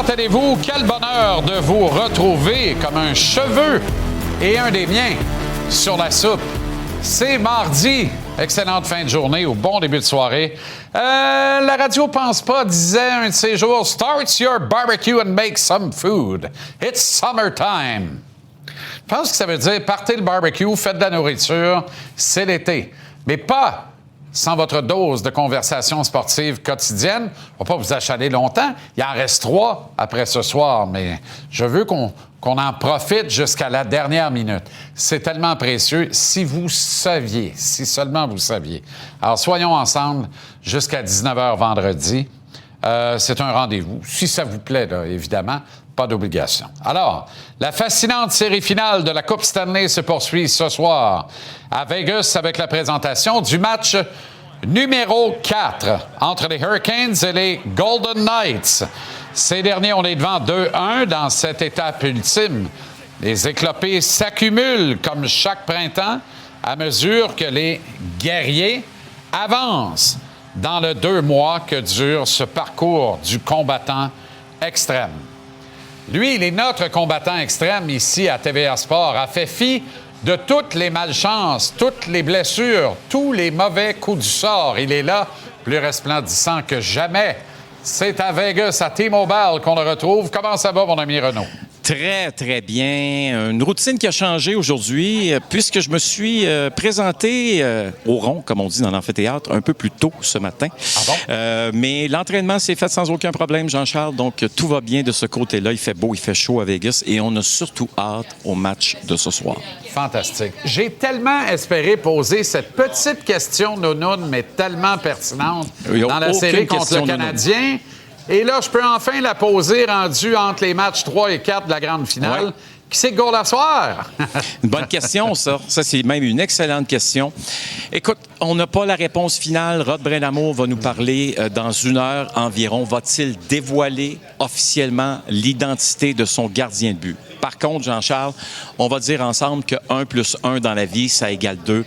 comment allez-vous? Quel bonheur de vous retrouver comme un cheveu et un des miens sur la soupe. C'est mardi. Excellente fin de journée ou bon début de soirée. La radio pense pas, disait un de ces jours, « Start your barbecue and make some food. It's summertime. » Je pense que ça veut dire, partez le barbecue, faites de la nourriture, c'est l'été. Mais pas sans votre dose de conversation sportive quotidienne. On va pas vous achaler longtemps. Il en reste 3 après ce soir, mais je veux qu'on en profite jusqu'à la dernière minute. C'est tellement précieux. Si vous saviez, si seulement vous saviez. Alors, soyons ensemble jusqu'à 19h vendredi. C'est un rendez-vous. Si ça vous plaît, là, évidemment, pas d'obligation. Alors, la fascinante série finale de la Coupe Stanley se poursuit ce soir à Vegas avec la présentation du match numéro 4 entre les Hurricanes et les Golden Knights. Ces derniers, on est devant 2-1 dans cette étape ultime. Les éclopés s'accumulent comme chaque printemps à mesure que les guerriers avancent dans le 2 mois que dure ce parcours du combattant extrême. Lui, il est notre combattant extrême ici à TVA Sport, a fait fi de toutes les malchances, toutes les blessures, tous les mauvais coups du sort. Il est là, plus resplendissant que jamais. C'est à Vegas, à T-Mobile, qu'on le retrouve. Comment ça va, mon ami Renaud? Très, très bien. Une routine qui a changé aujourd'hui puisque je me suis présenté au rond, comme on dit dans l'amphithéâtre, un peu plus tôt ce matin. Ah bon? Mais l'entraînement s'est fait sans aucun problème, Jean-Charles. Donc, tout va bien de ce côté-là. Il fait beau, il fait chaud à Vegas et on a surtout hâte au match de ce soir. Fantastique. J'ai tellement espéré poser cette petite question, nounoune, mais tellement pertinente dans la série contre le Canadien. Et là, je peux enfin la poser rendue entre les matchs 3 et 4 de la grande finale. Ouais. Qui c'est que goal à soir? Une bonne question, ça. Ça, c'est même une excellente question. Écoute, on n'a pas la réponse finale. Rod Brind'Amour va nous parler dans 1 heure environ. Va-t-il dévoiler officiellement l'identité de son gardien de but? Par contre, Jean-Charles, on va dire ensemble que 1 plus 1 dans la vie, ça égale 2.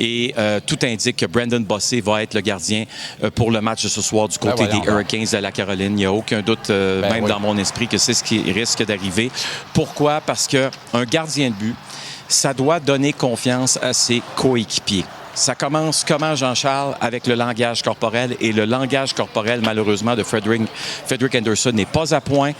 Et tout indique que Brendan Bossé va être le gardien pour le match de ce soir du côté des Hurricanes de la Caroline. Il n'y a aucun doute, dans mon esprit, que c'est ce qui risque d'arriver. Pourquoi? Parce qu'un gardien de but, ça doit donner confiance à ses coéquipiers. Ça commence comment, Jean-Charles? Avec le langage corporel. Et le langage corporel, malheureusement, de Frederik Andersen n'est pas à point.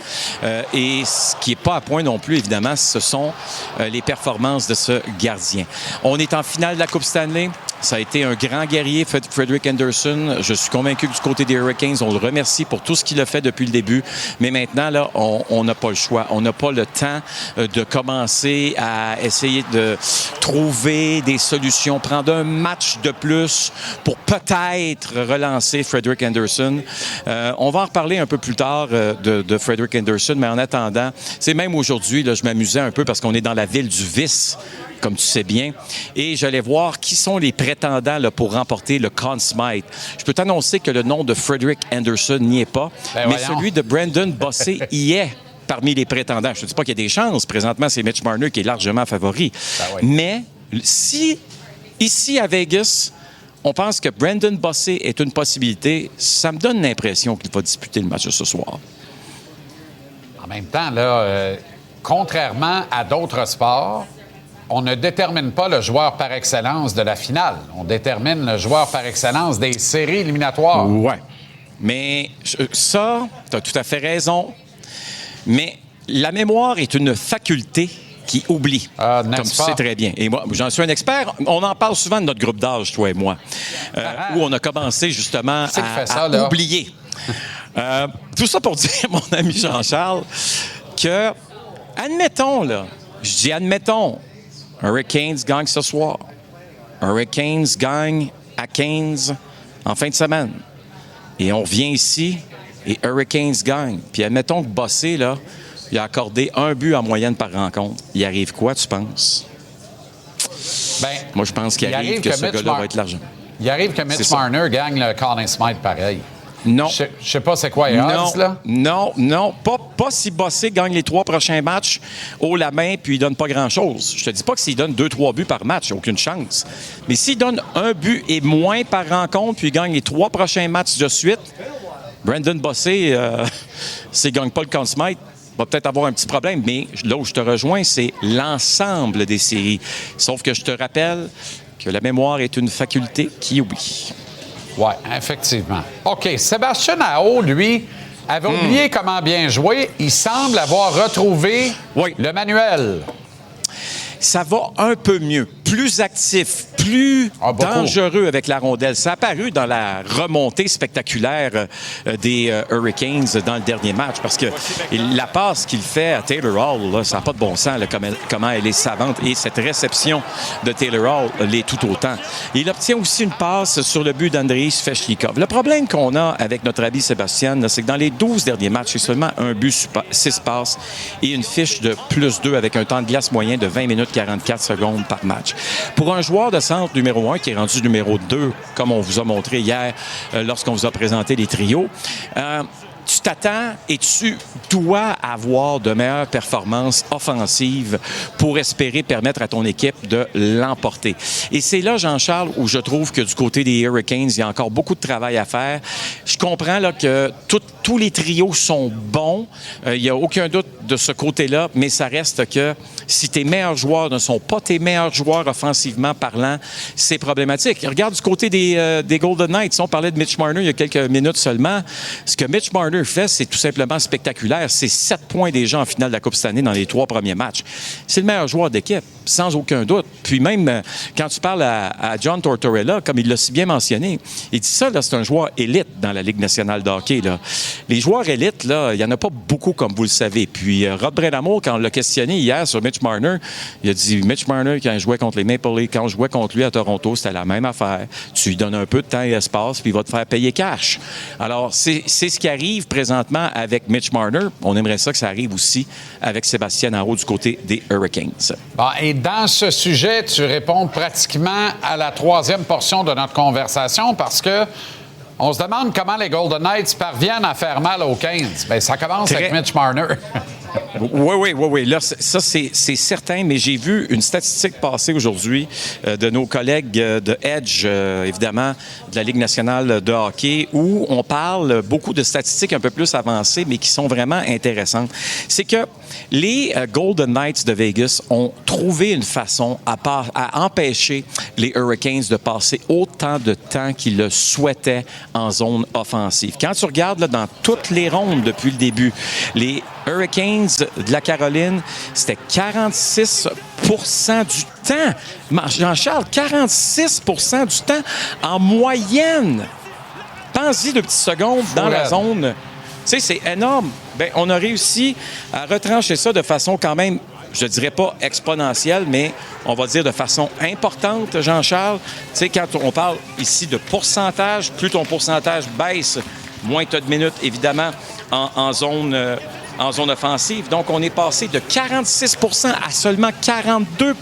Et ce qui n'est pas à point non plus, évidemment, ce sont les performances de ce gardien. On est en finale de la Coupe Stanley. Ça a été un grand guerrier, Frederik Andersen. Je suis convaincu que du côté des Hurricanes, on le remercie pour tout ce qu'il a fait depuis le début. Mais maintenant, là, on n'a pas le choix. On n'a pas le temps de commencer à essayer de trouver des solutions, prendre un match de plus pour peut-être relancer Frederik Andersen. On va en reparler un peu plus tard de Frederik Andersen, mais en attendant, c'est même aujourd'hui, là, je m'amusais un peu parce qu'on est dans la ville du vice, comme tu sais bien, et j'allais voir qui sont les prétendants là, pour remporter le Conn Smythe. Je peux t'annoncer que le nom de Frederik Andersen n'y est pas, mais celui de Brendan Bossé y est parmi les prétendants. Je ne te dis pas qu'il y a des chances. Présentement, c'est Mitch Marner qui est largement favori. Mais si, ici à Vegas, on pense que Brendan Bossé est une possibilité, ça me donne l'impression qu'il va disputer le match de ce soir. En même temps, là, contrairement à d'autres sports, on ne détermine pas le joueur par excellence de la finale. On détermine le joueur par excellence des séries éliminatoires. Oui. Mais ça, tu as tout à fait raison. Mais la mémoire est une faculté qui oublie, comme tu sais très bien. Et moi, j'en suis un expert. On en parle souvent de notre groupe d'âge, toi et moi, où on a commencé justement à oublier. Tout ça pour dire, mon ami Jean-Charles, que, admettons, là, je dis admettons, Hurricanes gagne ce soir. Hurricanes gagne à 15 en fin de semaine. Et on revient ici et Hurricanes gagne. Puis admettons que Bossé, là, il a accordé 1 but en moyenne par rencontre. Il arrive quoi, tu penses? Moi, je pense qu'il arrive que ce gars-là va être l'argent. Il arrive que Mitch Marner gagne le Conn Smythe pareil. Non. Je sais pas c'est quoi les odds, là? Non. Pas si Bossé gagne les 3 prochains matchs haut la main puis il donne pas grand-chose. Je te dis pas que s'il donne 2-3 buts par match, il n'y a aucune chance. Mais s'il donne 1 but et moins par rencontre puis il gagne les 3 prochains matchs de suite, Brendan Bossé, s'il ne gagne pas le Conn Smythe, va peut-être avoir un petit problème, mais là où je te rejoins, c'est l'ensemble des séries. Sauf que je te rappelle que la mémoire est une faculté qui oublie. Oui, effectivement. OK. Sébastien Aho, lui, avait oublié comment bien jouer. Il semble avoir retrouvé le manuel. Ça va un peu mieux. Plus actif, plus dangereux avec la rondelle. Ça a apparu dans la remontée spectaculaire des Hurricanes dans le dernier match parce que la passe qu'il fait à Taylor Hall, là, ça n'a pas de bon sens, là, comment elle est savante. Et cette réception de Taylor Hall l'est tout autant. Il obtient aussi une passe sur le but d'Andrei Svechnikov. Le problème qu'on a avec notre ami Sébastien, c'est que dans les 12 derniers matchs, c'est seulement un but, 6 passes et une fiche de +2 avec un temps de glace moyen de 20 minutes 44 secondes par match. Pour un joueur de centre numéro 1 qui est rendu numéro 2, comme on vous a montré hier lorsqu'on vous a présenté les trios, tu t'attends et tu dois avoir de meilleures performances offensives pour espérer permettre à ton équipe de l'emporter. Et c'est là, Jean-Charles, où je trouve que du côté des Hurricanes, il y a encore beaucoup de travail à faire. Je comprends là, que tous les trios sont bons. Il n'y a aucun doute de ce côté-là, mais ça reste que si tes meilleurs joueurs ne sont pas tes meilleurs joueurs offensivement parlant, c'est problématique. Regarde du côté des Golden Knights. On parlait de Mitch Marner il y a quelques minutes seulement. Ce que Mitch Marner fait, c'est tout simplement spectaculaire. C'est 7 points déjà en finale de la Coupe Stanley dans les 3 premiers matchs. C'est le meilleur joueur d'équipe, sans aucun doute. Puis même, quand tu parles à John Tortorella, comme il l'a si bien mentionné, il dit ça, là, c'est un joueur élite dans la Ligue nationale de hockey. Là. Les joueurs élites, là, il n'y en a pas beaucoup, comme vous le savez. Puis Rod Brind'Amour, quand on l'a questionné hier sur Mitch Marner, il a dit, Mitch Marner, quand il jouait contre les Maple Leafs, quand je jouais contre lui à Toronto, c'était la même affaire. Tu lui donnes un peu de temps et d'espace, puis il va te faire payer cash. Alors, c'est ce qui arrive présentement avec Mitch Marner. On aimerait ça que ça arrive aussi avec Sébastien Aho du côté des Hurricanes. Bon, et dans ce sujet, tu réponds pratiquement à la 3e portion de notre conversation parce que on se demande comment les Golden Knights parviennent à faire mal aux 15. Bien, ça commence avec Mitch Marner. Oui. Là, ça, c'est certain, mais j'ai vu une statistique passer aujourd'hui de nos collègues de Edge, évidemment, de la Ligue nationale de hockey, où on parle beaucoup de statistiques un peu plus avancées, mais qui sont vraiment intéressantes. C'est que les Golden Knights de Vegas ont trouvé une façon à empêcher les Hurricanes de passer autant de temps qu'ils le souhaitaient en zone offensive. Quand tu regardes là, dans toutes les rondes depuis le début, les Hurricanes de la Caroline, c'était 46 du temps. Jean-Charles, 46 du temps en moyenne. Pense-y 2 petites secondes dans la zone. Tu sais, c'est énorme. Bien, on a réussi à retrancher ça de façon quand même, je ne dirais pas exponentielle, mais on va dire de façon importante, Jean-Charles. Tu sais, quand on parle ici de pourcentage, plus ton pourcentage baisse, moins tu as de minutes, évidemment, en zone offensive. Donc, on est passé de 46 à seulement 42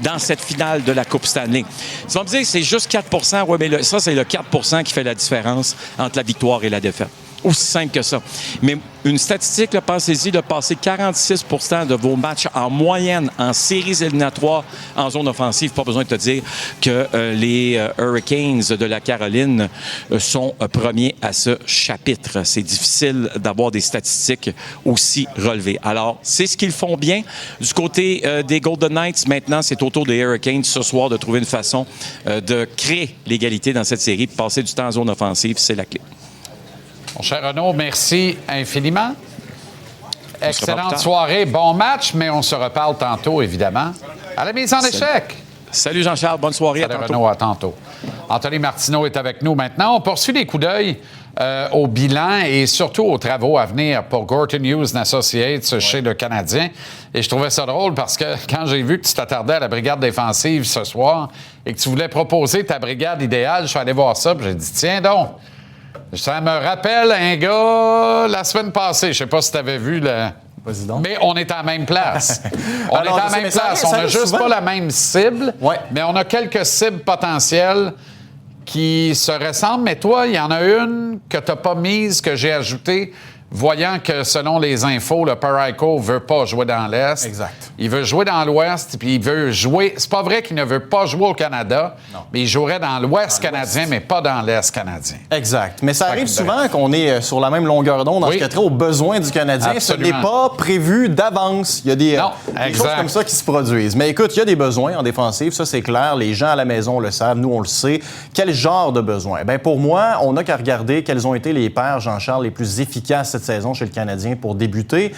dans cette finale de la Coupe Stanley. Tu vas me dire que c'est juste 4 oui, mais ça, c'est le 4 qui fait la différence entre la victoire et la défaite. Aussi simple que ça. Mais une statistique, là, pensez-y, de passer 46 de vos matchs en moyenne en séries éliminatoires en zone offensive. Pas besoin de te dire que les Hurricanes de la Caroline sont premiers à ce chapitre. C'est difficile d'avoir des statistiques aussi relevées. Alors, c'est ce qu'ils font bien. Du côté des Golden Knights, maintenant, c'est au tour des Hurricanes ce soir de trouver une façon de créer l'égalité dans cette série. Passer du temps en zone offensive, c'est la clé. Mon cher Renaud, merci infiniment. Excellente soirée, bon match, mais on se reparle tantôt, évidemment. À la mise en échec. Salut Jean-Charles, bonne soirée. Salut Renaud, à tantôt. Anthony Martineau est avec nous maintenant. On poursuit les coups d'œil au bilan et surtout aux travaux à venir pour Gorton Hughes Associates chez le Canadien. Et je trouvais ça drôle parce que quand j'ai vu que tu t'attardais à la brigade défensive ce soir et que tu voulais proposer ta brigade idéale, je suis allé voir ça et j'ai dit, tiens donc, ça me rappelle un gars la semaine passée. Je sais pas si tu avais vu le... Mais on est à la même place. On est à la même place. On n'a juste pas la même cible, mais on a quelques cibles potentielles qui se ressemblent. Mais toi, il y en a une que tu n'as pas mise, que j'ai ajoutée voyant que, selon les infos, le Parayko ne veut pas jouer dans l'Est. Exact. Il veut jouer dans l'Ouest, puis il veut jouer... C'est pas vrai qu'il ne veut pas jouer au Canada, mais il jouerait dans l'Ouest canadien, mais pas dans l'Est canadien. Exact. Mais ça arrive souvent qu'on est sur la même longueur d'onde dans ce qui a trait aux besoins du Canadien. Absolument. Ce n'est pas prévu d'avance. Il y a des choses comme ça qui se produisent. Mais écoute, il y a des besoins en défensive, ça c'est clair. Les gens à la maison le savent, nous on le sait. Quel genre de besoins? Bien, pour moi, on n'a qu'à regarder quelles ont été les paires, Jean-Charles, les plus efficaces cette saison chez le Canadien pour débuter.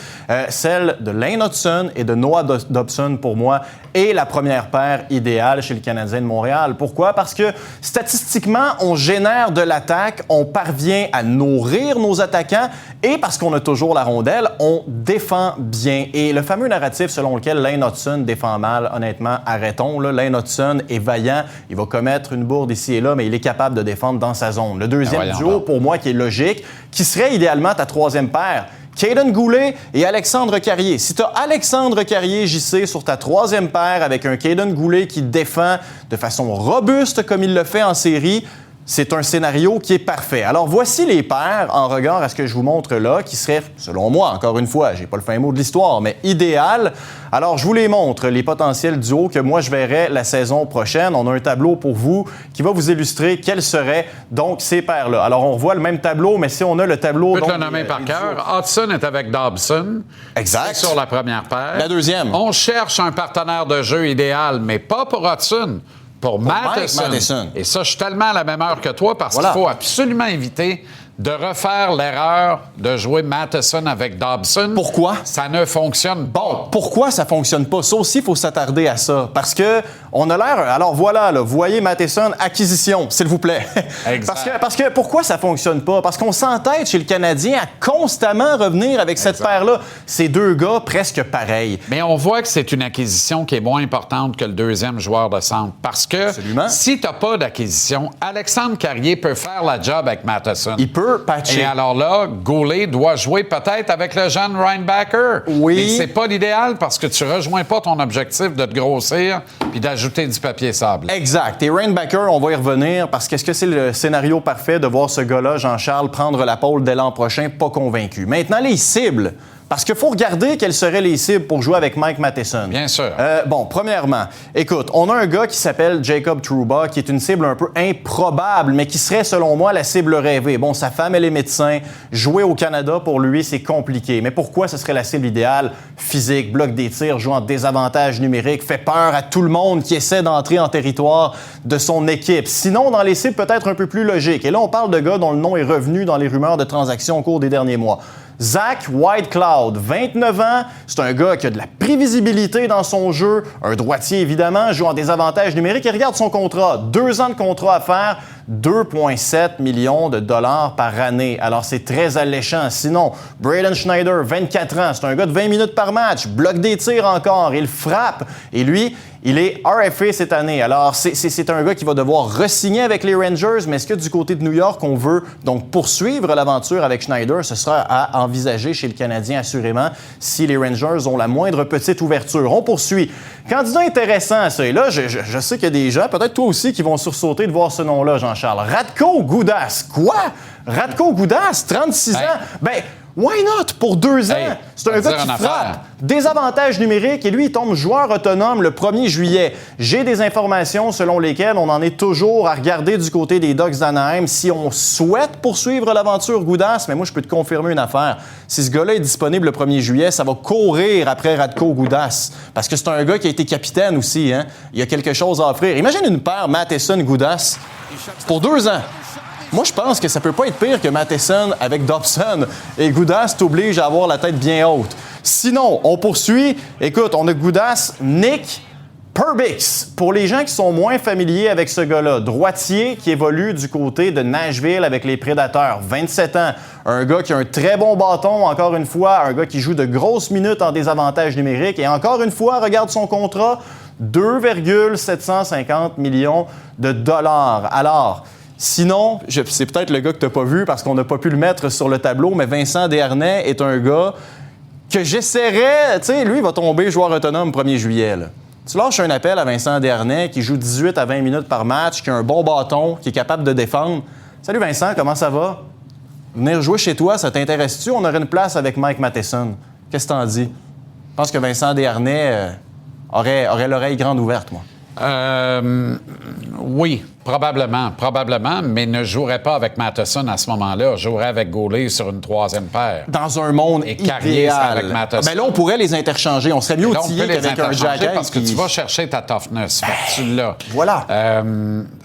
Celle de Lane Hutson et de Noah Dobson, pour moi, est la première paire idéale chez le Canadien de Montréal. Pourquoi? Parce que statistiquement, on génère de l'attaque, on parvient à nourrir nos attaquants et parce qu'on a toujours la rondelle, on défend bien. Et le fameux narratif selon lequel Lane Hutson défend mal, honnêtement, arrêtons. Là. Lane Hutson est vaillant, il va commettre une bourde ici et là, mais il est capable de défendre dans sa zone. Le deuxième duo, pour moi, qui est logique, qui serait idéalement ta troisième paire, Kaiden Goulet et Alexandre Carrier. Si tu as Alexandre Carrier, JC, sur ta troisième paire avec un Kaiden Goulet qui défend de façon robuste comme il le fait en série, c'est un scénario qui est parfait. Alors, voici les paires en regard à ce que je vous montre là, qui seraient, selon moi, encore une fois, j'ai pas le fin mot de l'histoire, mais idéal. Alors, je vous les montre, les potentiels duos que moi, je verrais la saison prochaine. On a un tableau pour vous qui va vous illustrer quels seraient donc ces paires-là. Alors, on revoit le même tableau, mais si on a le tableau... Je peux te le nommer par cœur. Hudson est avec Dobson. Exact. Sur la première paire. La deuxième. On cherche un partenaire de jeu idéal, mais pas pour Hudson. Pour Matheson. Et ça, je suis tellement à la même heure que toi parce qu'il faut absolument éviter de refaire l'erreur de jouer Matheson avec Dobson. Pourquoi? Ça ne fonctionne pas. Bon, pourquoi ça fonctionne pas? Ça aussi, il faut s'attarder à ça. Parce que on a l'air... Alors voilà, là, vous voyez Matheson, acquisition, s'il vous plaît. Exact. Parce que pourquoi ça fonctionne pas? Parce qu'on s'entête chez le Canadien à constamment revenir avec cette paire-là. Ces deux gars presque pareils. Mais on voit que c'est une acquisition qui est moins importante que le deuxième joueur de centre. Parce que si tu n'as pas d'acquisition, Alexandre Carrier peut faire la job avec Matheson. Il peut patcher. Et alors là, Goulet doit jouer peut-être avec le jeune Reinbacker. Oui. Mais c'est pas l'idéal parce que tu rejoins pas ton objectif de te grossir puis d'ajouter du papier sable. Exact. Et Reinbacker, on va y revenir parce qu'est-ce que c'est le scénario parfait de voir ce gars-là, Jean-Charles, prendre la pôle dès l'an prochain? Pas convaincu. Maintenant, les cibles. Parce qu'il faut regarder quelles seraient les cibles pour jouer avec Mike Matheson. Bien sûr. Bon, premièrement, écoute, on a un gars qui s'appelle Jacob Trouba, qui est une cible un peu improbable, mais qui serait, selon moi, la cible rêvée. Bon, sa femme, elle est médecin. Jouer au Canada, pour lui, c'est compliqué. Mais pourquoi ce serait la cible idéale? Physique, bloque des tirs, joue en désavantage numérique, fait peur à tout le monde qui essaie d'entrer en territoire de son équipe. Sinon, dans les cibles peut-être un peu plus logiques. Et là, on parle de gars dont le nom est revenu dans les rumeurs de transactions au cours des derniers mois. Zach Whitecloud, 29 ans, c'est un gars qui a de la prévisibilité dans son jeu, un droitier évidemment, joue en désavantage numérique et regarde son contrat, 2 ans de contrat à faire, 2,7 millions de dollars par année. Alors c'est très alléchant. Sinon, Braden Schneider, 24 ans, c'est un gars de 20 minutes par match, bloque des tirs encore, il frappe et lui, il est RFA cette année. Alors, c'est un gars qui va devoir re-signer avec les Rangers, mais est-ce que du côté de New York, on veut donc poursuivre l'aventure avec Schneider? Ce sera à envisager chez le Canadien, assurément, si les Rangers ont la moindre petite ouverture. On poursuit. Candidat intéressant à ça. Et là, je sais qu'il y a des gens, peut-être toi aussi, qui vont sursauter de voir ce nom-là, Jean-Charles. Radko Gudas. Quoi? Radko Gudas, 36 ans. Ben, why not? Pour 2 ans. C'est un gars qui frappe. Désavantage numérique et lui, il tombe joueur autonome le 1er juillet. J'ai des informations selon lesquelles on en est toujours à regarder du côté des Ducks d'Anaheim si on souhaite poursuivre l'aventure Goudas. Mais moi, je peux te confirmer une affaire. Si ce gars-là est disponible le 1er juillet, ça va courir après Radko Gudas. Parce que c'est un gars qui a été capitaine aussi. Hein? Il y a quelque chose à offrir. Imagine une paire Matheson-Goudas pour 2 ans. Moi, je pense que ça peut pas être pire que Matheson avec Dobson. Et Goudas t'oblige à avoir la tête bien haute. Sinon, on poursuit. Écoute, on a Goudas, Nick Perbix. Pour les gens qui sont moins familiers avec ce gars-là, droitier qui évolue du côté de Nashville avec les Prédateurs, 27 ans. Un gars qui a un très bon bâton, encore une fois. Un gars qui joue de grosses minutes en désavantage numérique. Et encore une fois, regarde son contrat, 2,750 millions de dollars. Alors... Sinon, c'est peut-être le gars que tu n'as pas vu parce qu'on n'a pas pu le mettre sur le tableau, mais Vincent Desharnais est un gars que j'essaierais... Tu sais, lui, il va tomber joueur autonome 1er juillet. Là. Tu lâches un appel à Vincent Desharnais qui joue 18 à 20 minutes par match, qui a un bon bâton, qui est capable de défendre. « Salut Vincent, comment ça va? » venir jouer chez toi, ça t'intéresse-tu? On aurait une place avec Mike Matheson. Qu'est-ce que t'en dis? Je pense que Vincent Desharnais aurait l'oreille grande ouverte, moi. Oui, probablement, mais ne jouerait pas avec Matheson à ce moment-là. Jouerait avec Goulet sur une troisième paire. Dans un monde Et Carrier idéal. avec Matheson. Ben là, on pourrait les interchanger. On serait mieux outillés qu'avec un Jack parce que tu vas chercher ta toughness. Fait que tu l'as. Voilà.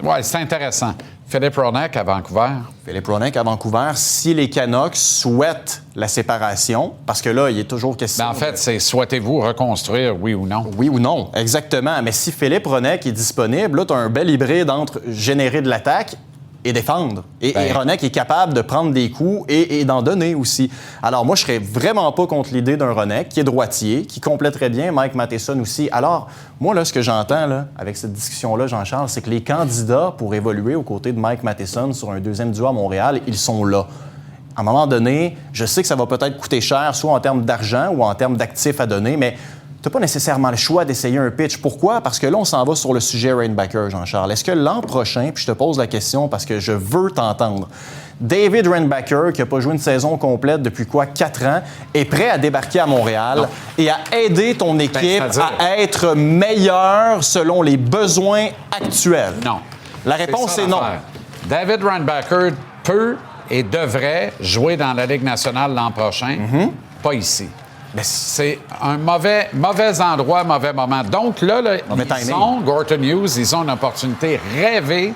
Ouais, c'est intéressant. Philippe Hronek à Vancouver. Philippe Hronek à Vancouver, si les Canucks souhaitent la séparation, parce que là, il est toujours question... Ben, en fait, c'est souhaitez-vous reconstruire, oui ou non? Oui ou non, exactement. Mais si Philippe Hronek est disponible, là, tu as un bel hybride entre générer de l'attaque et défendre. Et Hronek est capable de prendre des coups et d'en donner aussi. Alors moi, je serais vraiment pas contre l'idée d'un Hronek qui est droitier, qui compléterait bien Mike Matheson aussi. Alors, moi, là, ce que j'entends là, avec cette discussion-là, Jean-Charles, c'est que les candidats pour évoluer aux côtés de Mike Matheson sur un deuxième duo à Montréal, ils sont là. À un moment donné, je sais que ça va peut-être coûter cher, soit en termes d'argent ou en termes d'actifs à donner, mais tu n'as pas nécessairement le choix d'essayer un pitch. Pourquoi? Parce que là, on s'en va sur le sujet Reinbacker, Jean-Charles. Est-ce que l'an prochain, puis je te pose la question parce que je veux t'entendre, David Reinbacker, qui n'a pas joué une saison complète depuis 4 ans, est prêt à débarquer à Montréal et à aider ton équipe à être meilleure selon les besoins actuels? Non. La réponse est non. David Reinbacker peut et devrait jouer dans la Ligue nationale l'an prochain, pas ici. Mais c'est un mauvais endroit, mauvais moment. Donc là, Gorton Hughes, ils ont une opportunité rêvée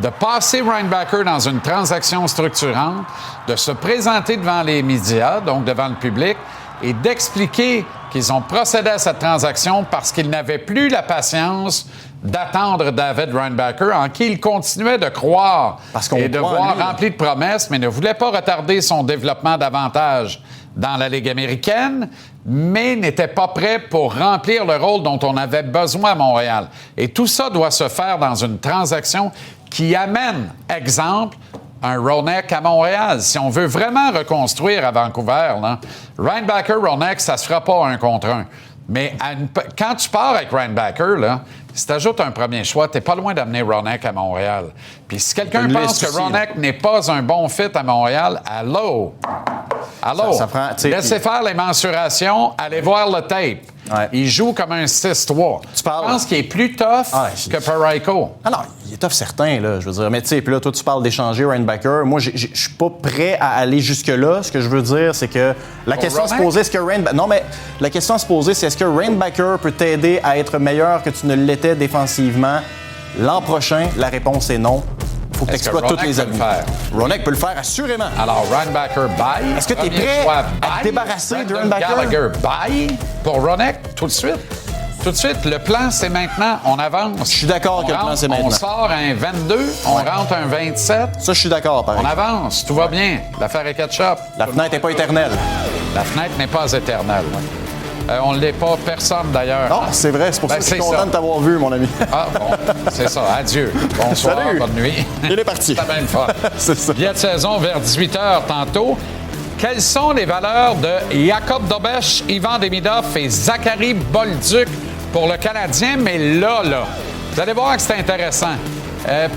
de passer Reinbacker dans une transaction structurante, de se présenter devant les médias, donc devant le public, et d'expliquer qu'ils ont procédé à cette transaction parce qu'ils n'avaient plus la patience d'attendre David Reinbacker, en qui ils continuaient de croire et de voir rempli de promesses, mais ne voulaient pas retarder son développement davantage dans la Ligue américaine, mais n'étaient pas prêts pour remplir le rôle dont on avait besoin à Montréal. Et tout ça doit se faire dans une transaction qui amène, exemple, un Hronek à Montréal. Si on veut vraiment reconstruire à Vancouver, là, Reinbacker-Hronek, ça se fera pas 1 contre 1. Mais quand tu pars avec Reinbacker, là, si tu ajoutes un premier choix, tu n'es pas loin d'amener Hronek à Montréal. Puis si quelqu'un pense que Hronek n'est pas un bon fit à Montréal, allô? Ça prend, laissez faire les mensurations, allez voir le tape. Ouais. Il joue comme un 6-3. Je pense qu'il est plus tough que Parayko. Ah non, il est tough certain, là, je veux dire. Mais tu sais, puis là, toi, tu parles d'échanger Reinbacker. Moi, je suis pas prêt à aller jusque-là. Ce que je veux dire, c'est que la question à se poser, est-ce que Reinbacker... Non, mais la question à se poser, c'est est-ce que Reinbacker peut t'aider à être meilleur que tu ne l'étais défensivement l'an prochain? La réponse est non. Faut que tu exploites toutes les avis. Hronek peut le faire, assurément. Alors, Reinbacker, bye. Est-ce que tu es prêt à te débarrasser de Reinbacker? Gallagher, bye. Pour Hronek, tout de suite. Tout de suite, le plan, c'est maintenant. On avance. Je suis d'accord que le plan, c'est maintenant. On sort un 22, on rentre un 27. Ça, je suis d'accord, pareil. On avance, tout va bien. L'affaire est ketchup. La fenêtre n'est pas éternelle. La fenêtre n'est pas éternelle. On ne l'est pas, personne d'ailleurs. Non, c'est vrai, c'est pour ça que je suis content de t'avoir vu, mon ami. Ah, bon, c'est ça. Adieu. Bonsoir, salut. Bonne nuit. Il est parti. C'est bien le fun. C'est ça. Billet de saison vers 18h tantôt. Quelles sont les valeurs de Jacob Dobesch, Ivan Demidov et Zachary Bolduc pour le Canadien? Mais là, vous allez voir que c'est intéressant.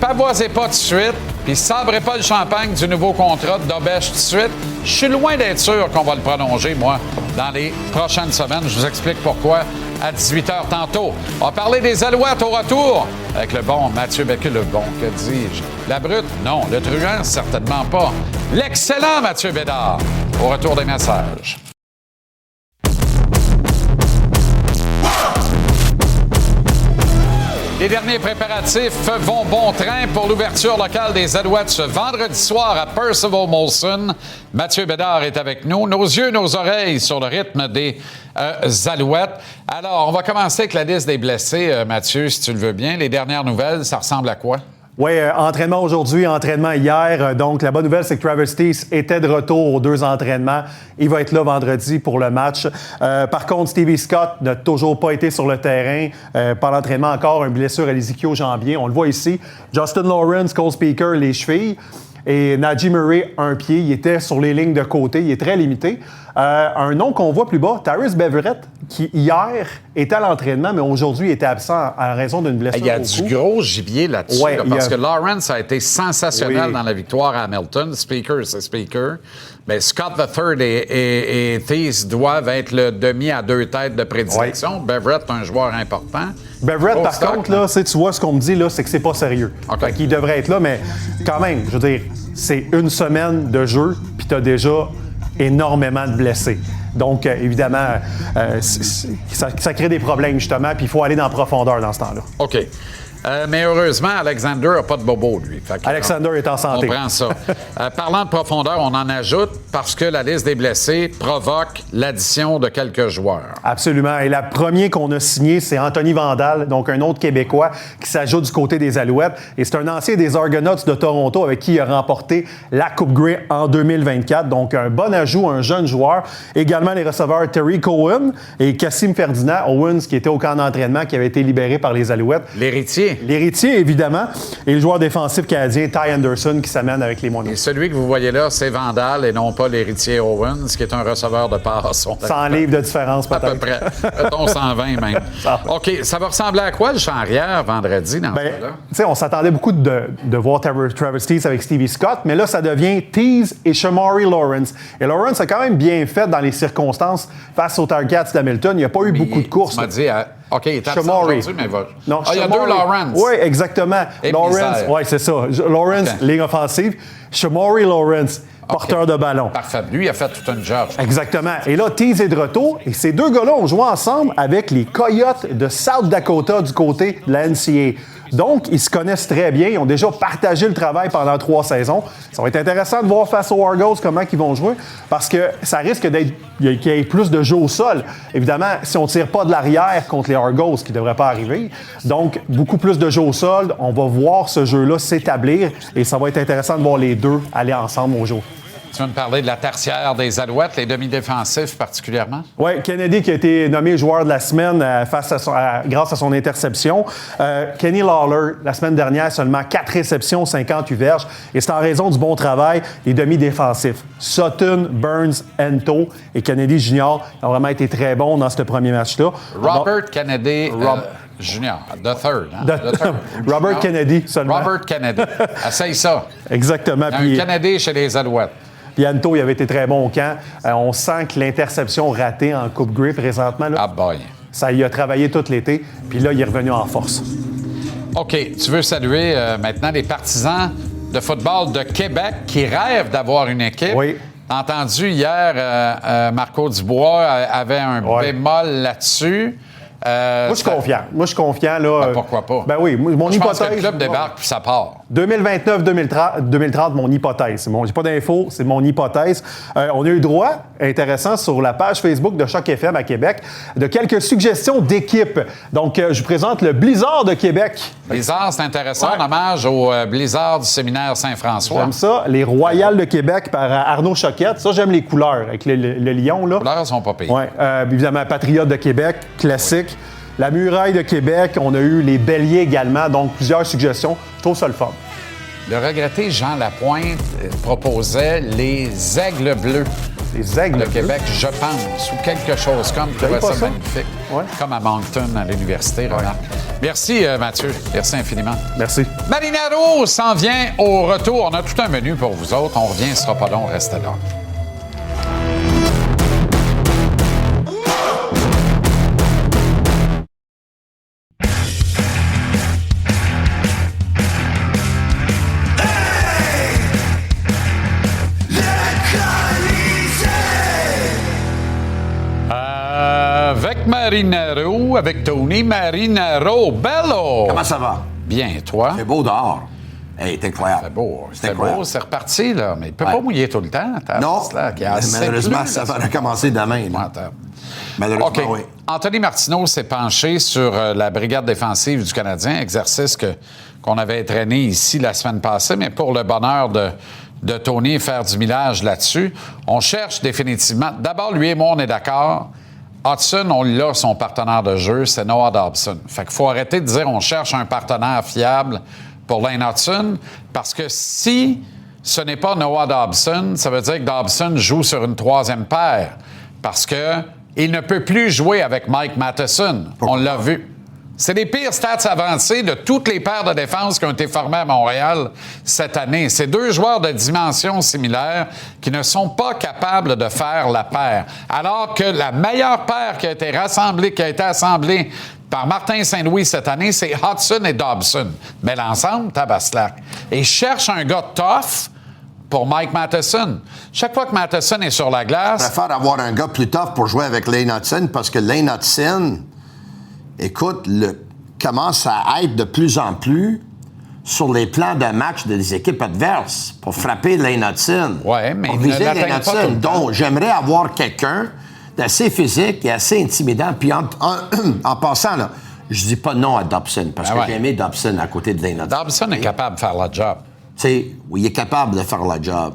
Pavoisez pas tout de suite, puis sabrez pas le champagne du nouveau contrat de Dobesch tout de suite. Je suis loin d'être sûr qu'on va le prolonger, moi, dans les prochaines semaines. Je vous explique pourquoi à 18h tantôt. On va parler des Alouettes au retour avec le bon Mathieu Beckel. Le bon, que dis-je? La brute? Non. Le truand? Certainement pas. L'excellent Mathieu Bédard. Au retour des messages. Les derniers préparatifs vont bon train pour l'ouverture locale des Alouettes ce vendredi soir à Percival Molson. Mathieu Bédard est avec nous. Nos yeux, nos oreilles sur le rythme des Alouettes. Alors, on va commencer avec la liste des blessés, Mathieu, si tu le veux bien. Les dernières nouvelles, ça ressemble à quoi? Oui, entraînement aujourd'hui, entraînement hier. Donc, la bonne nouvelle, c'est que Travis Steele était de retour aux 2 entraînements. Il va être là vendredi pour le match. Par contre, Stevie Scott n'a toujours pas été sur le terrain. Par l'entraînement, encore une blessure à l'ischio-jambier. On le voit ici. Justin Lawrence, Cole Speaker, les chevilles. Et Najee Murray, un pied, il était sur les lignes de côté, il est très limité. Un nom qu'on voit plus bas, Tyrese Beverett, qui hier était à l'entraînement, mais aujourd'hui était absent à raison d'une blessure. Il y a du gros gibier là-dessus, Ouais, parce que Lawrence a été sensationnel Oui. dans la victoire à Hamilton. Speaker, c'est Speaker. Mais Scott III et Thies doivent être le demi à 2 têtes de prédilection. Beverett, un joueur important. Beverett, par stock, contre, là, tu vois, ce qu'on me dit, là, c'est que c'est pas sérieux. OK. Fait qu'il devrait être là, mais quand même, je veux dire, c'est une semaine de jeu, puis t'as déjà énormément de blessés. Donc, évidemment, ça crée des problèmes, justement, puis il faut aller dans la profondeur dans ce temps-là. OK. Mais heureusement, Alexander n'a pas de bobo, lui. Fait que, Alexander est en santé. On prend ça. Parlant de profondeur, on en ajoute parce que la liste des blessés provoque l'addition de quelques joueurs. Absolument. Et le premier qu'on a signé, c'est Anthony Vandal, donc un autre Québécois qui s'ajoute du côté des Alouettes. Et c'est un ancien des Argonauts de Toronto avec qui il a remporté la Coupe Grey en 2024. Donc, un bon ajout, un jeune joueur. Également, les receveurs Terry Cohen et Kassim Ferdinand Owens, qui était au camp d'entraînement, qui avait été libéré par les Alouettes. L'héritier. L'héritier, évidemment. Et le joueur défensif canadien, Ty Anderson, qui s'amène avec les Moineaux. Et celui que vous voyez là, c'est Vandal et non pas l'héritier Owens, qui est un receveur de passe. 100 livres de différence, À peu peut-être. près. Mettons 120 même. OK. Ça va ressembler à quoi le champ arrière vendredi dans ce Ben, cas-là? tu sais, on s'attendait beaucoup de voir Travis Tease avec Stevie Scott, mais là, ça devient Tease et Shamari Lawrence. Et Lawrence a quand même bien fait dans les circonstances face aux Tar-Cats d'Hamilton. Il n'y a pas eu beaucoup de courses. Tu m'as dit, OK, il est absent Shamari. aujourd'hui, mais va. Non, il y a Shamari. deux Lawrence. Oui, exactement. Et Lawrence, Blizzard. oui, c'est ça. Lawrence, OK. ligne offensive. Shamari Lawrence, porteur de ballon. Parfait. Lui, il a fait tout un job. Exactement. Et là, Tease est de retour. Et ces deux gars-là ont joué ensemble avec les Coyotes de South Dakota du côté de la NCAA. Donc, ils se connaissent très bien. Ils ont déjà partagé le travail pendant 3 saisons. Ça va être intéressant de voir face aux Argos comment ils vont jouer parce que ça risque qu'il y ait plus de jeux au sol. Évidemment, si on ne tire pas de l'arrière contre les Argos, ce qui ne devrait pas arriver, donc beaucoup plus de jeux au sol. On va voir ce jeu-là s'établir et ça va être intéressant de voir les deux aller ensemble au jeu. Tu veux me parler de la tertiaire des Alouettes, les demi-défensifs particulièrement? Oui, Kennedy qui a été nommé joueur de la semaine grâce à son interception. Kenny Lawler, la semaine dernière, seulement 4 réceptions, 58 verges. Et c'est en raison du bon travail des demi-défensifs. Sutton, Burns, Ento et Kennedy Jr. ont vraiment été très bons dans ce premier match-là. Robert Kennedy Junior, the third. Hein? The third. Robert Junior. Kennedy seulement. Robert Kennedy. Essaye ça. Exactement. Il y a un Kennedy chez les Alouettes. Puis Anto, il avait été très bon au camp. On sent que l'interception ratée en Coupe Grey présentement, là, Ah boy. ça y a travaillé tout l'été. Puis là, il est revenu en force. OK. Tu veux saluer maintenant les partisans de football de Québec qui rêvent d'avoir une équipe. Oui. T'as entendu hier, Marco Dubois avait un bémol là-dessus. Moi, je suis confiant. Moi, je suis confiant. Là, pourquoi pas? Ben oui, mon Je pense hypothèse. que le club débarque puis ça part. 2029-2030, mon hypothèse. J'ai pas d'infos, c'est mon hypothèse. On a eu droit, intéressant, sur la page Facebook de Choc FM à Québec, de quelques suggestions d'équipes. Donc, je vous présente le Blizzard de Québec. Blizzard, c'est intéressant. Ouais. En hommage au Blizzard du séminaire Saint-François. J'aime ça. Les Royales de Québec par Arnaud Choquette. Ça, j'aime les couleurs avec le lion, là. Les couleurs sont pas payées. Ouais, évidemment, Patriote de Québec, classique. La Muraille de Québec, on a eu les Béliers également, donc plusieurs suggestions. Je trouve ça le fun. Le regretté Jean Lapointe proposait les Aigles bleus Les Aigles de bleus. Québec, je pense, ou quelque chose comme. Je trouvais pas ça ça? magnifique. Ouais. Comme à Moncton, à l'université, remarque. Merci, Mathieu. Merci infiniment. Merci. Marinaro s'en vient au retour. On a tout un menu pour vous autres. On revient, ce sera pas long. Restez là. Avec Marinaro, avec Tony Marinaro. Bello! Comment ça va? Bien, toi? C'est beau dehors. Hey, c'est incroyable. C'est beau. C'est C'est incroyable. beau, c'est reparti, là. Mais il peut Ouais. pas mouiller tout le temps. Non, Là, qui est assez malheureusement, plus, ça là, va recommencer demain. là. Attends. Malheureusement, OK. oui. Anthony Martineau s'est penché sur la brigade défensive du Canadien, exercice qu'on avait traîné ici la semaine passée, mais pour le bonheur de Tony faire du millage là-dessus, on cherche définitivement. D'abord, lui et moi, on est d'accord. Hudson, on l'a, son partenaire de jeu, c'est Noah Dobson. Fait qu'il faut arrêter de dire on cherche un partenaire fiable pour Lane Hudson, parce que si ce n'est pas Noah Dobson. Ça veut dire que Dobson joue sur une troisième paire parce que il ne peut plus jouer avec Mike Matheson. On l'a vu. C'est les pires stats avancés de toutes les paires de défense qui ont été formées à Montréal cette année. C'est deux joueurs de dimensions similaires qui ne sont pas capables de faire la paire. Alors que la meilleure paire qui a été assemblée par Martin Saint-Louis cette année, c'est Hudson et Dobson. Mais l'ensemble, tabaslac. Et cherche un gars tough pour Mike Matheson. Chaque fois que Matheson est sur la glace... Je préfère avoir un gars plus tough pour jouer avec Lane Hudson parce que Lane Hudson... Écoute, commence à être de plus en plus sur les plans de match des équipes adverses pour frapper Lane Hudson. Oui, mais pour il ne viser l'atteint Lane pas tout Hudson. le temps. Donc, j'aimerais avoir quelqu'un d'assez physique et assez intimidant. Puis en passant, là, je dis pas non à Dobson parce que j'ai aimé Dobson à côté de Lane Hudson. Dobson est capable de faire la job. Tu sais, oui, il est capable de faire la job.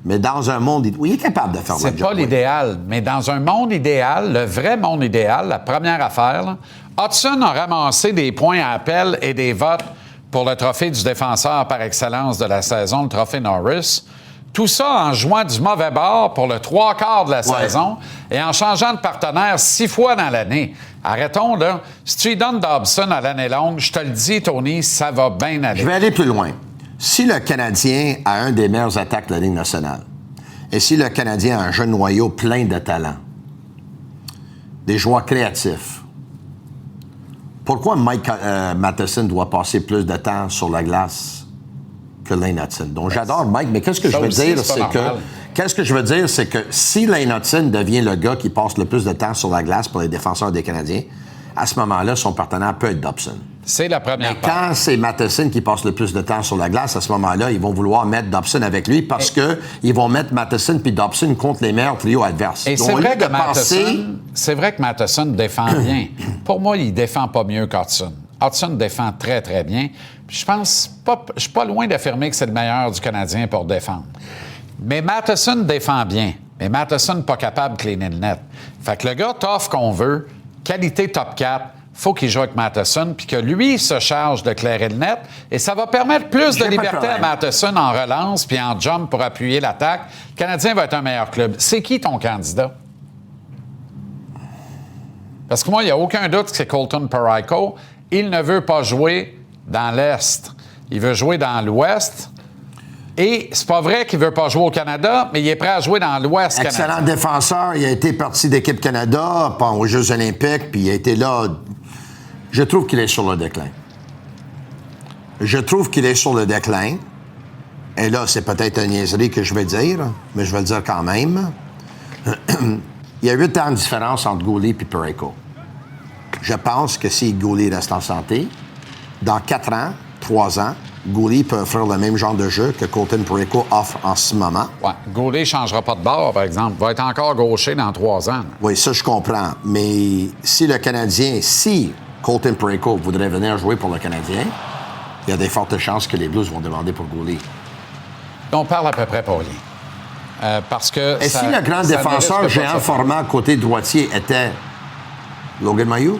Mais dans un monde... Oui, il est capable de faire la job. C'est pas l'idéal, mais dans un monde idéal, le vrai monde idéal, la première affaire, là, Hudson a ramassé des points à appel et des votes pour le trophée du défenseur par excellence de la saison, le trophée Norris. Tout ça en jouant du mauvais bord pour le 3/4 de la saison et en changeant de partenaire 6 fois dans l'année. Arrêtons, là. Si tu lui donnes Dobson à l'année longue, je te le dis, Tony, ça va bien aller. Je vais aller plus loin. Si le Canadien a un des meilleurs attaques de la Ligue nationale, et si le Canadien a un jeune noyau plein de talent, des joueurs créatifs, pourquoi Mike Matheson doit passer plus de temps sur la glace que Lane Hudson? Donc, j'adore Mike, mais qu'est-ce que je veux dire, c'est que si Lane Hudson devient le gars qui passe le plus de temps sur la glace pour les défenseurs des Canadiens, à ce moment-là, son partenaire peut être Dobson. C'est la première Mais part. quand c'est Matheson qui passe le plus de temps sur la glace, à ce moment-là, ils vont vouloir mettre Dobson avec lui parce que ils vont mettre Matheson puis Dobson contre les meilleurs trios adverses. Et Donc, c'est au vrai, lieu de c'est vrai que Matheson défend bien. Pour moi, il défend pas mieux qu'Hudson. Hudson défend très, très bien. Puis je suis pas loin d'affirmer que c'est le meilleur du Canadien pour défendre. Mais Matheson défend bien. Mais Matheson pas capable de cleaner le net. Fait que le gars tough qu'on veut, qualité top 4, faut qu'il joue avec Matheson, puis que lui se charge de clairer le net. Et ça va permettre plus de liberté à Matheson en relance puis en jump pour appuyer l'attaque. Le Canadien va être un meilleur club. C'est qui ton candidat? Parce que moi, il n'y a aucun doute que c'est Colton Parayko. Il ne veut pas jouer dans l'Est. Il veut jouer dans l'Ouest. Et c'est pas vrai qu'il veut pas jouer au Canada, mais il est prêt à jouer dans l'Ouest canadien. Excellent défenseur. Il a été parti d'équipe Canada aux Jeux olympiques, puis il a été là. Je trouve qu'il est sur le déclin. Et là, c'est peut-être une niaiserie que je vais dire, mais je vais le dire quand même. Il y a 8 ans de différence entre Goulet et Parayko. Je pense que si Goulet reste en santé, dans 4 ans, 3 ans, Goulet peut offrir le même genre de jeu que Colton Parayko offre en ce moment. Ouais. Goulet ne changera pas de bord, par exemple. Il va être encore gaucher dans 3 ans. Oui, ça, je comprends. Mais si le Canadien, si Colton Parayko voudrait venir jouer pour le Canadien, il y a des fortes chances que les Blues vont demander pour Goulet. On parle à peu près pas rien. Parce que et si le grand défenseur géant formant côté droitier était Logan Mailloux?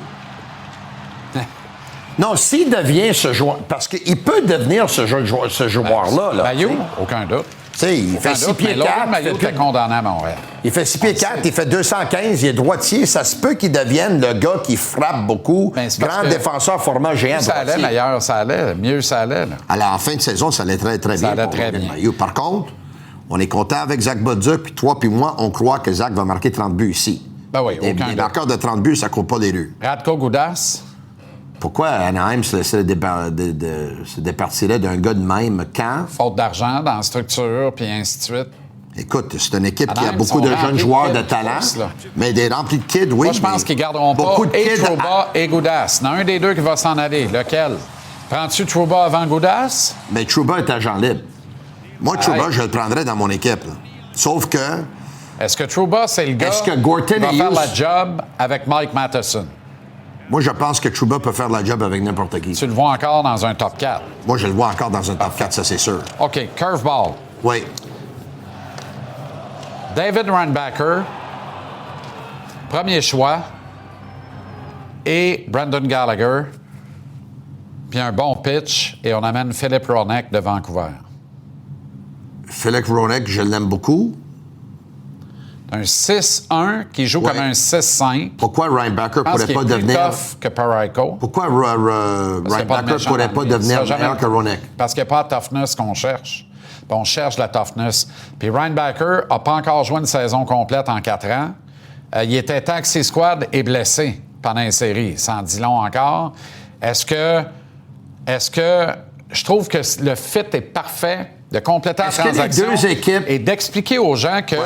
Non, s'il devient ce joueur... Parce qu'il peut devenir ce joueur-là. Là, Mailloux, aucun doute. Tu sais, il fait 6 pieds 4. Mailloux était condamné à Montréal. Il fait 6 pieds 4, il fait 215, il est droitier. Ça se peut qu'il devienne le gars qui frappe beaucoup. Grand défenseur formant géant ça droitier. Allait meilleur, ça allait. Mieux, ça allait. Là. À la fin de saison, ça allait très, très bien pour Logan Mailloux. Par contre, on est content avec Zach Bolduc, puis toi puis moi, on croit que Zach va marquer 30 buts ici. Ben oui, aucun doute. Les marqueurs de 30 buts, ça court pas les rues. Radko Gudas. Pourquoi Anaheim se départirait d'un gars de même quand? Faute d'argent dans la structure, puis ainsi de suite. Écoute, c'est une équipe qui a beaucoup de jeunes joueurs de talent, mais des remplis de kids, oui. Moi, je pense qu'ils garderont pas et Trouba et Gudas. Il y en a un des deux qui va s'en aller. Lequel? Prends-tu Trouba avant Gudas? Mais Trouba est agent libre. Moi, Trouba, je le prendrais dans mon équipe. Là. Sauf que... Est-ce que Trouba, c'est le gars qui va faire la job avec Mike Matheson? Moi, je pense que Trouba peut faire la job avec n'importe qui. Tu le vois encore dans un top 4? Moi, je le vois encore dans un top 4, ça, c'est sûr. OK, curveball. Oui. David Reinbacher, premier choix, et Brendan Gallagher, puis un bon pitch, et on amène Philippe Hronek de Vancouver. Philipp Hronek, je l'aime beaucoup. Un 6-1 qui joue comme un 6-5. Pourquoi Reinbacher ne pourrait pas devenir... plus tough que Parayko. Pourquoi Reinbacher ne pourrait pas devenir meilleur que Hronek? Parce qu'il n'y a pas la toughness qu'on cherche. Puis on cherche la toughness. Puis Reinbacher n'a pas encore joué une saison complète en 4 ans. Il était taxi squad et blessé pendant les séries. Ça en dit long encore. Est-ce que je trouve que le fit est parfait de compléter la transaction que les deux équipes... et d'expliquer aux gens que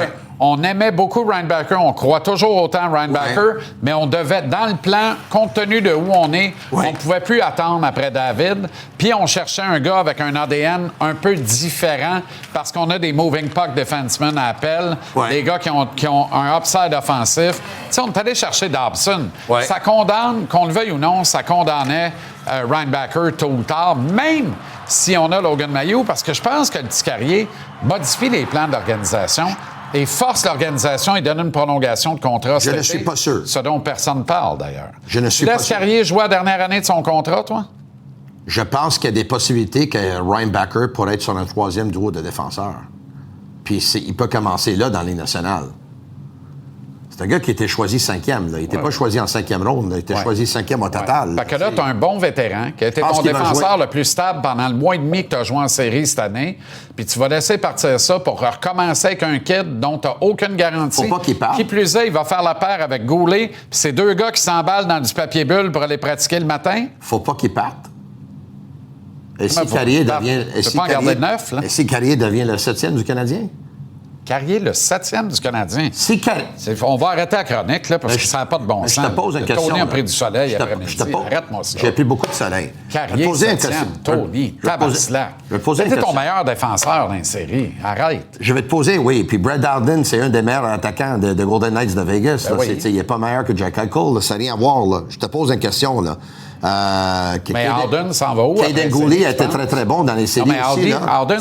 on aimait beaucoup Reinbacher, on croit toujours autant à Reinbacher, mais on devait, dans le plan, compte tenu de où on est, on ne pouvait plus attendre après David. Puis on cherchait un gars avec un ADN un peu différent parce qu'on a des moving puck defensemen à appel, des gars qui ont un upside offensif. Tu sais, on est allé chercher Dobson. Ça condamne, qu'on le veuille ou non, ça condamnait Reinbacher tôt ou tard, même si on a Logan Mailloux, parce que je pense que le petit Carrier modifie les plans d'organisation et force l'organisation et donne une prolongation de contrat. Je ne suis pas sûr. Ce dont personne ne parle, d'ailleurs. Je ne suis pas sûr. Tu laisses Carrier jouer la dernière année de son contrat, toi? Je pense qu'il y a des possibilités que Reinbacher pourrait être sur un 3e duo de défenseurs. Puis il peut commencer là dans les nationales. C'est un gars qui était choisi 5e. Là. Il n'était pas choisi en 5e ronde. Il était choisi 5e au total. Fait que là, tu as un bon vétéran qui a été ton défenseur le plus stable pendant le mois et demi que tu as joué en série cette année. Puis tu vas laisser partir ça pour recommencer avec un kid dont tu n'as aucune garantie. Faut pas qu'il parte. Qui plus est, il va faire la paire avec Goulet. Puis c'est 2 gars qui s'emballent dans du papier bulle pour aller pratiquer le matin. Faut pas qu'il parte. Et si Carrier devient... Tu peux pas en garder 9, là. Et si Carrier devient le 7e du Canadien? Carrier, le 7e du Canadien. Si on va arrêter la chronique, là, parce que ça n'a pas de bon sens. Je te pose une question. Tony a pris du soleil après-midi. Arrête-moi ça. J'ai pris beaucoup de soleil. Carrier, 7e, Tony, tabarnak. C'était ton meilleur défenseur dans les séries. Arrête. Je vais te poser, oui. Puis Brad Howden, c'est un des meilleurs attaquants de Golden Knights de Vegas. Ben oui. Il n'est pas meilleur que Jack Eichel. Ça n'a rien à voir. Là. Je te pose une question. Là. Mais Howden s'en va où? Caden Goulet a été très, très bon dans les séries aussi. Howden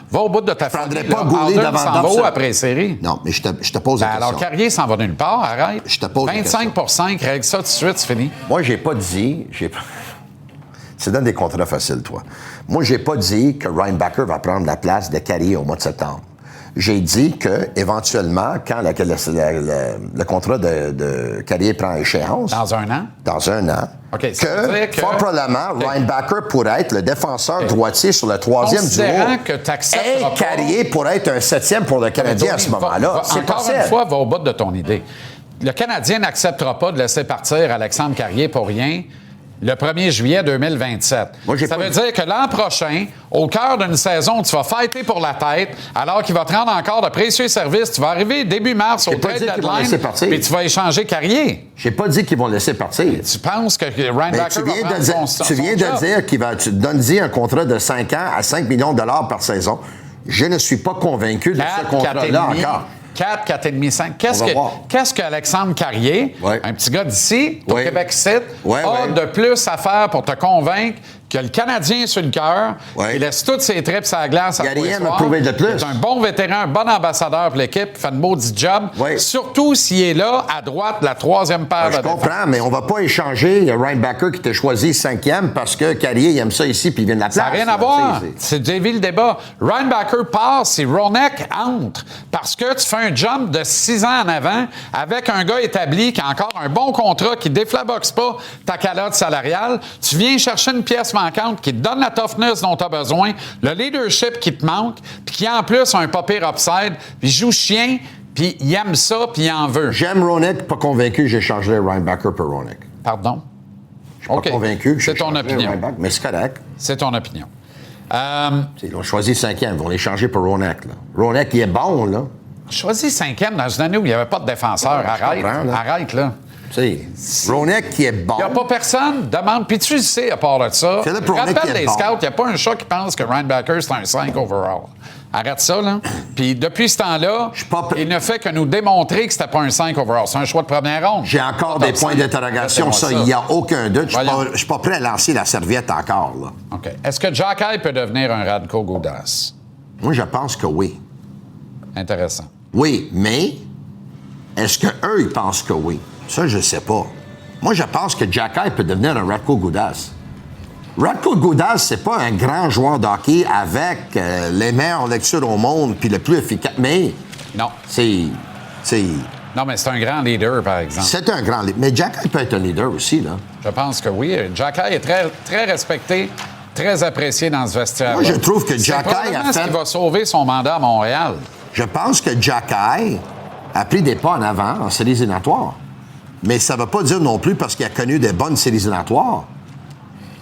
va au bout de ta famille. Howden s'en va où après les séries? Non, mais je te pose une question. Alors, Carrier s'en va nulle part, arrête. Je te pose 25 pour 5, règle ça tout de suite, c'est fini. Moi, j'ai pas dit... Tu donnes des contrats faciles, toi. Moi, j'ai pas dit que Reinbacher va prendre la place de Carrier au mois de septembre. J'ai dit que éventuellement, quand le contrat de Carrier prend échéance... Dans un an? Dans un an. OK, ça veut dire que... Fort probablement, Reinbacher pourrait être le défenseur droitier sur le 3e duo. Considérant que tu accepteras Et Carrier pourrait être un 7e pour le Canadien à ce moment-là. Encore une fois, va au bout de ton idée. Le Canadien n'acceptera pas de laisser partir Alexandre Carrier pour rien le 1er juillet 2027. Ça veut dire que l'an prochain, au cœur d'une saison, tu vas fighter pour la tête, alors qu'il va te rendre encore de précieux services. Tu vas arriver début mars au trade deadline, puis tu vas échanger Carrier. J'ai pas dit qu'ils vont le laisser partir. Tu penses que Reinbacher va prendre son job? Tu viens de dire tu donnes un contrat de 5 ans à 5 millions de dollars par saison. Je ne suis pas convaincu de ce contrat-là encore. 4, 4,5, 5. Qu'est-ce qu'Alexandre Carrier, un petit gars d'ici, au Québec-Site, a de plus à faire pour te convaincre que le Canadien sur le cœur, il laisse toutes ses trips à la glace à tous les soirs. Il n'y a rien à prouver de plus. C'est un bon vétéran, un bon ambassadeur pour l'équipe, il fait un maudit job. Surtout s'il est là, à droite, la 3e paire de défense. Je comprends, mais on ne va pas échanger Reinbacher qui t'a choisi 5e parce que Carrier il aime ça ici puis il vient de la place. Ça n'a rien à voir. C'est le débat. Reinbacher passe et Hronek entre parce que tu fais un jump de 6 ans en avant avec un gars établi qui a encore un bon contrat, qui ne déflaboxe pas ta calotte salariale. Tu viens chercher une pièce manquante qui te donne la toughness dont tu as besoin, le leadership qui te manque, puis qui en plus a un pas pire upside, puis il joue chien, puis il aime ça, puis il en veut. J'aime Hronek, pas convaincu, j'échangerais Reinbacher pour Hronek. Pardon? Je suis pas convaincu. C'est ton opinion. Reinbacher, mais c'est correct. C'est ton opinion. Ils ont choisi 5e, ils vont l'échanger pour Hronek. Hronek, il est bon, là. Choisi 5e dans une année où il n'y avait pas de défenseur. Arrête, là. Hronek qui est bon. Il n'y a pas personne demande. Puis tu le sais, à part de ça. Rappelle les scouts, il n'y a pas un chat qui pense que Reinbacher, c'est un 5 overall. Arrête ça, là. Puis depuis ce temps-là, il ne fait que nous démontrer que c'était pas un 5 overall. C'est un choix de première ronde. J'ai encore des points d'interrogation. Ça, il n'y a aucun doute. Je ne suis pas prêt à lancer la serviette encore, là. OK. Est-ce que Jacky peut devenir un Radko Gudas? Moi, je pense que oui. Intéressant. Oui, mais est-ce qu'eux, ils pensent que oui? Ça, je ne sais pas. Moi, je pense que Jacky peut devenir un Radko Gudas. Radko Gudas, c'est pas un grand joueur de hockey avec les meilleures lectures au monde puis le plus efficace. Mais Non. c'est Non, mais c'est un grand leader, par exemple. c'est un grand leader. Mais Jack peut être un leader aussi, là. Je pense que oui. Jack est très, très respecté, très apprécié dans ce vestiaire. Moi, je trouve que C'est Jack probablement a ce fait... qui va sauver son mandat à Montréal. Je pense que Jack a pris des pas en avant en séries éliminatoires. Mais ça ne veut pas dire non plus, parce qu'il a connu des bonnes séries éliminatoires,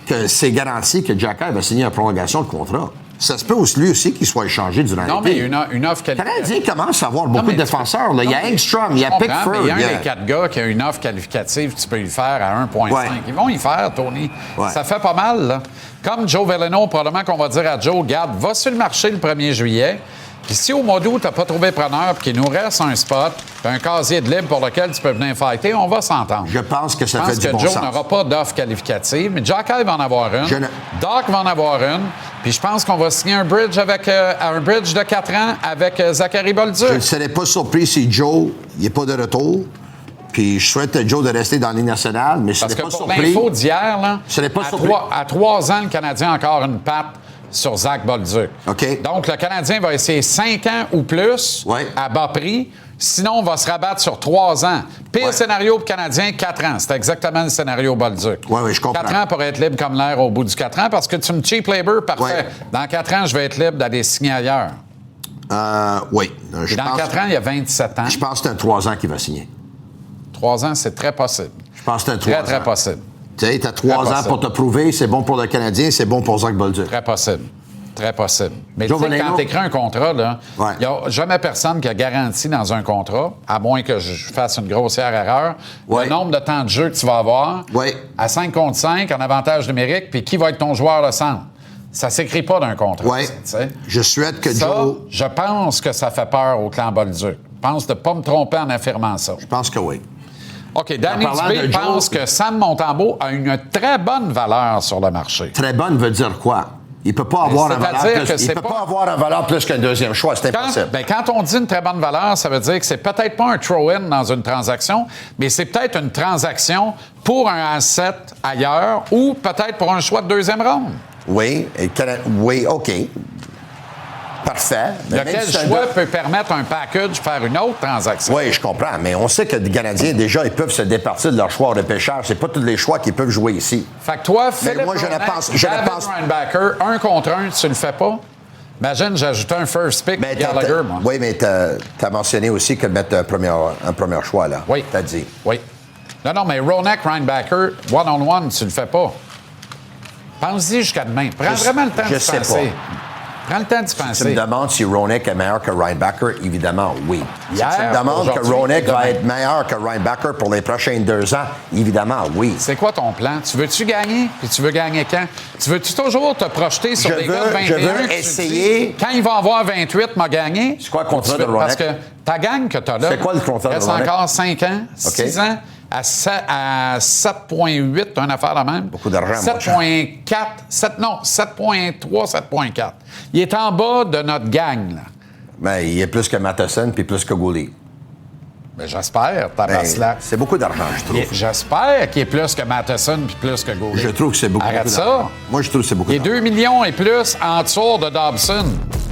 que c'est garanti que Jack va signer une prolongation de contrat. Ça se peut aussi, lui aussi, qu'il soit échangé durant l'été. Non, mais une offre Le Canadien commence à avoir beaucoup mais de défenseurs. Là. Il y a Engstrom, il y a Pickford. Il y a un il y a- des 4 gars qui a une offre qualificative, tu peux y faire à 1,5. Ouais. Ils vont y faire, Tony. Ouais. Ça fait pas mal, là. Comme Joe Veleno, probablement qu'on va dire à Joe, garde, va sur le marché le 1er juillet. Puis si au mois d'août, tu n'as pas trouvé preneur puis qu'il nous reste un spot, puis un casier de libre pour lequel tu peux venir fighter, on va s'entendre. Je pense que ça Je fait pense du que bon Joe sens. n'aura pas d'offre qualificative, mais Jack va en avoir une. Je ne- Doc va en avoir une. Puis je pense qu'on va signer un bridge avec un bridge de 4 ans avec Zachary Bolduc. Je ne serais pas surpris si Joe n'est pas de retour. Puis je souhaite à Joe de rester dans la Ligue nationale, mais je ne Parce serais que pas pour surpris. l'info d'hier, là, Je serais pas surpris. à 3 ans, le Canadien a encore une patte sur Zach Bolduc. OK. Donc, le Canadien va essayer 5 ans ou plus Ouais. à bas prix. Sinon, on va se rabattre sur 3 ans. Pire Ouais. scénario pour le Canadien, 4 ans. C'est exactement le scénario Bolduc. Ouais, je comprends. 4 ans pour être libre comme l'air au bout du 4 ans parce que tu me cheap labor, parfait. Ouais. Dans 4 ans, je vais être libre d'aller signer ailleurs. Oui. Je Dans pense, 4 ans, il y a 27 ans. je pense que c'est un 3 ans qu'il va signer. 3 ans, c'est très possible. Je pense que c'est un 3 Très, ans. très possible. Tu sais, tu as 3 Très ans possible. pour te prouver, c'est bon pour le Canadien, c'est bon pour Zach Bolduc. Très possible. Très possible. Mais tu Joe sais, Veleno. quand tu écris un contrat, il Ouais. n'y a jamais personne qui a garanti dans un contrat, à moins que je fasse une grossière erreur, Ouais. le nombre de temps de jeu que tu vas avoir Ouais. à 5 contre 5, en avantage numérique, puis qui va être ton joueur de centre. Ça ne s'écrit pas d'un contrat. Oui. tu sais. Je souhaite que Ça, Joe... je pense que ça fait peur au clan Bolduc. Je pense de ne pas me tromper en affirmant ça. Je pense que oui. OK, Danny En parlant Dubé de Joe- pense que Sam Montembeault a une très bonne valeur sur le marché. Très bonne veut dire quoi? Il peut pas avoir un valeur c'est-à-dire que plus... Il c'est peut pas- pas avoir un valeur plus qu'un deuxième choix, c'est impossible. Quand on dit une très bonne valeur, ça veut dire que c'est peut-être pas un throw-in dans une transaction, mais c'est peut-être une transaction pour un asset ailleurs ou peut-être pour un choix de deuxième ronde. Oui, oui, OK. Parfait. Mais même Lequel si c'est un choix deux- peut permettre un package faire une autre transaction? Oui, je comprends, mais on sait que les Canadiens, déjà, ils peuvent se départir de leur choix de pêcheur. C'est pas tous les choix qu'ils peuvent jouer ici. Fait que toi, Philippe moi, je ne Ronak, pense- je ne David pense- Reinbacker, 1 contre 1, tu le fais pas? Imagine, j'ajoutais un first pick Mais Gallagher, moi. Oui, mais t'as mentionné aussi que de mettre un premier choix, là. Oui. T'as dit. Oui. Non, mais Ronak, Reinbacker, one-on-one, tu le fais pas. Pense-y jusqu'à demain. Prends vraiment le temps je d'y sais penser. pas. Prends le temps d'y Tu me penser. demandes si Ronak est meilleur que Reinbacker? Évidemment, oui. Hier, si tu me demandes que aujourd'hui, Ronak demain. va être meilleur que Reinbacker pour les prochains 2 ans? Évidemment, oui. C'est quoi ton plan? Tu veux-tu gagner? Puis tu veux gagner quand? Tu veux-tu toujours te projeter sur Je des veux- gars de 21 je veux que tu te essayer- dis, quand ils vont avoir 28, m'a gagné? C'est quoi le contrat Tu veux- de Ronak? Parce que ta gang que tu as là, C'est quoi le contrat de reste Ronak? encore 5 ans, 6 ans, à 7,8, une affaire de même. Beaucoup d'argent, mon 7,4, 7,3, 7,4. Il est en bas de notre gang, là. Mais il est plus que Matheson puis plus que Goulet. Ben, j'espère, Ben, Tabaslac. c'est beaucoup d'argent, je trouve. J'espère qu'il est plus que Matheson puis plus que Goulet. Je trouve que c'est beaucoup Arrête ça. d'argent. Moi, je trouve que c'est beaucoup Il est d'argent. 2 millions et plus en dessous de Dobson.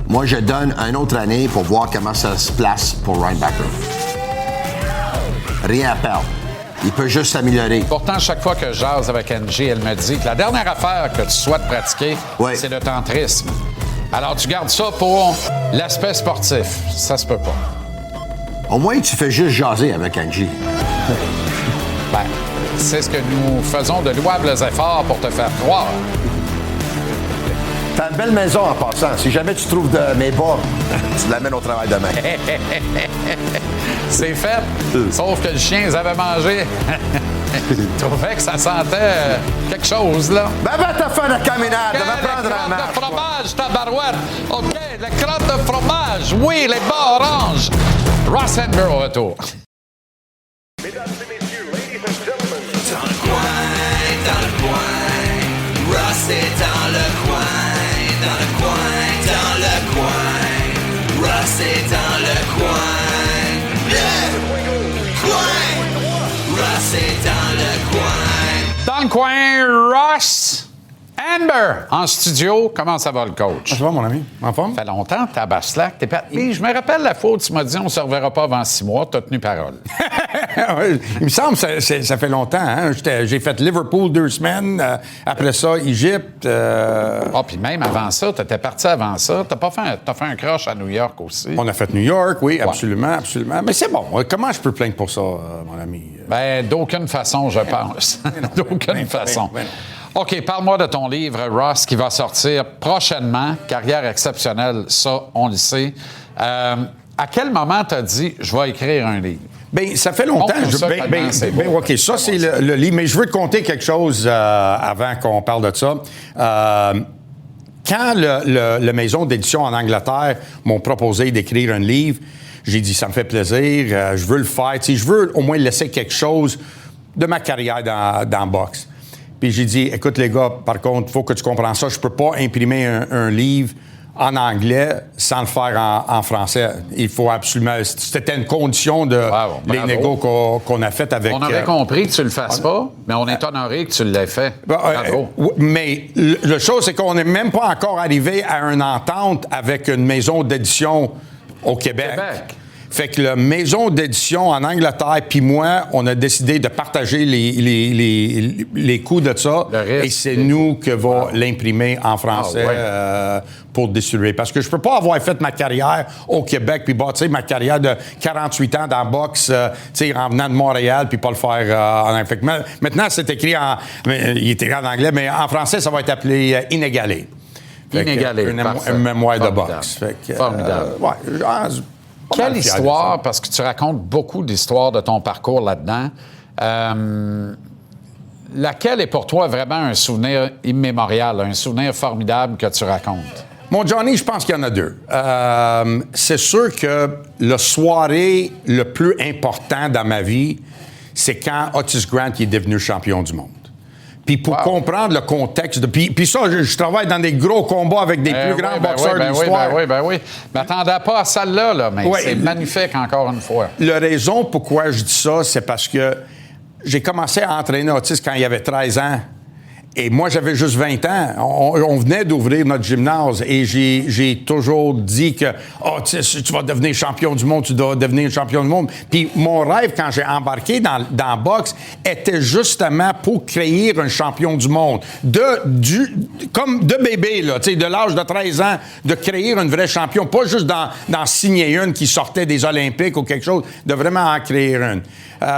Moi, je donne une autre année pour voir comment ça se place pour Reinbacker. Rien à perdre. Il peut juste s'améliorer. Pourtant, chaque fois que je jase avec Angie, elle me dit que la dernière affaire que tu souhaites pratiquer, Oui. c'est le tantrisme. Alors, tu gardes ça pour l'aspect sportif. Ça se peut pas. Au moins, tu fais juste jaser avec Angie. Ben, c'est ce que nous faisons de louables efforts pour te faire croire. T'as une belle maison en passant. Si jamais tu trouves mes bas, tu l'amènes au travail demain. C'est fait. Sauf que le chien les avait mangés. Il trouvait que ça sentait quelque chose, là. Ben, t'as fait la caminade. Va prendre Les un crottes match. de fromage, tabarouette. OK, les crottes de fromage. Oui, les bas oranges. Ross Henry au retour. Mesdames et messieurs, ladies and gentlemen. Dans le coin, Ross est dans le coin, Ross est dans le coin, Ross est dans le coin. Dans le coin, Ross Amber, en studio, comment ça va le coach? Ça va, mon ami? En forme? Ça fait longtemps, Tabaslac. Mais je me rappelle la fois où tu m'as dit on ne se reverra pas avant 6 mois. Tu as tenu parole. Il me semble que ça fait longtemps. Hein? J'ai fait Liverpool 2 semaines. Après ça, Égypte. Puis même avant ça, tu étais parti avant ça. T'as fait un crush à New York aussi. On a fait New York, oui, absolument, absolument. Mais c'est bon. Comment je peux plaindre pour ça, mon ami? Ben, d'aucune façon, je pense. D'aucune façon. OK, parle-moi de ton livre, Ross, qui va sortir prochainement. Carrière exceptionnelle, ça, on le sait. À quel moment t'as dit « je vais écrire un livre » ? Bien, ça fait longtemps. OK, ça, c'est le livre. Mais je veux te conter quelque chose avant qu'on parle de ça. Quand la maison d'édition en Angleterre m'ont proposé d'écrire un livre, j'ai dit, ça me fait plaisir, je veux le faire. Je veux au moins laisser quelque chose de ma carrière dans boxe. Puis j'ai dit, écoute les gars, par contre, il faut que tu comprennes ça. Je peux pas imprimer un livre en anglais sans le faire en français. Il faut absolument... C'était une condition de les négos qu'on a fait avec... On avait compris que tu le fasses pas, mais on est honoré que tu l'aies fait. Bravo. Mais la chose, c'est qu'on n'est même pas encore arrivé à une entente avec une maison d'édition au Québec. Fait que la maison d'édition en Angleterre puis moi, on a décidé de partager les coûts de ça. Et c'est nous qui va l'imprimer en français pour distribuer. Parce que je peux pas avoir fait ma carrière au Québec puis bâtir ma carrière de 48 ans dans la boxe, en venant de Montréal puis pas le faire en anglais. Fait que maintenant, c'est écrit il est écrit en anglais, mais en français, ça va être appelé Inégalé. Inégalé, un mémoire de boxe. Formidable. Quelle histoire, parce que tu racontes beaucoup d'histoires de ton parcours là-dedans. Laquelle est pour toi vraiment un souvenir immémorial, un souvenir formidable que tu racontes? Mon Johnny, je pense qu'il y en a deux. C'est sûr que la soirée le plus important dans ma vie, c'est quand Otis Grant est devenu champion du monde. Puis pour comprendre le contexte... Puis ça, je travaille dans des gros combats avec des plus grands boxeurs de l'histoire. Oui. Je m'attendais pas à celle-là, mais c'est magnifique encore une fois. La raison pourquoi je dis ça, c'est parce que j'ai commencé à entraîner Otis quand il avait 13 ans. Et moi, j'avais juste 20 ans. On venait d'ouvrir notre gymnase et j'ai toujours dit que tu vas devenir champion du monde, tu dois devenir champion du monde. Puis mon rêve, quand j'ai embarqué dans la boxe, était justement pour créer un champion du monde. Comme de bébé, là, de l'âge de 13 ans, de créer une vraie champion. Pas juste d'en signer une qui sortait des Olympiques ou quelque chose, de vraiment en créer une.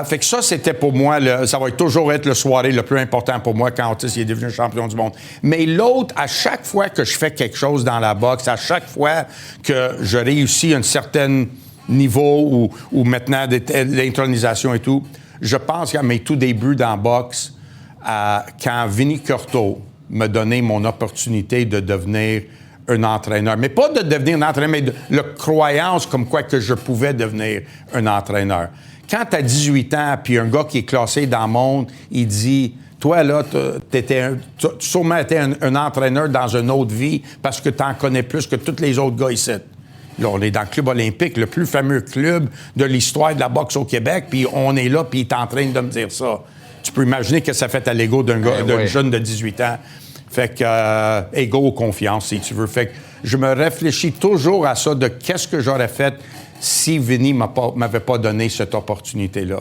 Fait que ça, c'était pour moi, ça va toujours être la soirée le plus important pour moi quand Otis est devenu champion du monde. Mais l'autre, à chaque fois que je fais quelque chose dans la boxe, à chaque fois que je réussis un certain niveau ou maintenant l'intronisation et tout, je pense qu'à mes tout débuts dans la boxe, quand Vinny Curto m'a donné mon opportunité de devenir un entraîneur. Mais pas de devenir un entraîneur, mais de la croyance comme quoi que je pouvais devenir un entraîneur. Quand tu as 18 ans, puis un gars qui est classé dans le monde, il dit, toi, là, tu sûrement été un entraîneur dans une autre vie parce que tu en connais plus que tous les autres gars ici. Là, on est dans le Club olympique, le plus fameux club de l'histoire de la boxe au Québec, puis on est là, puis il est en train de me dire ça. Tu peux imaginer que ça fait à l'ego d'un jeune de 18 ans. Fait que, ego ou confiance, si tu veux. Fait que je me réfléchis toujours à ça, de qu'est-ce que j'aurais fait si Vinny m'avait pas donné cette opportunité-là.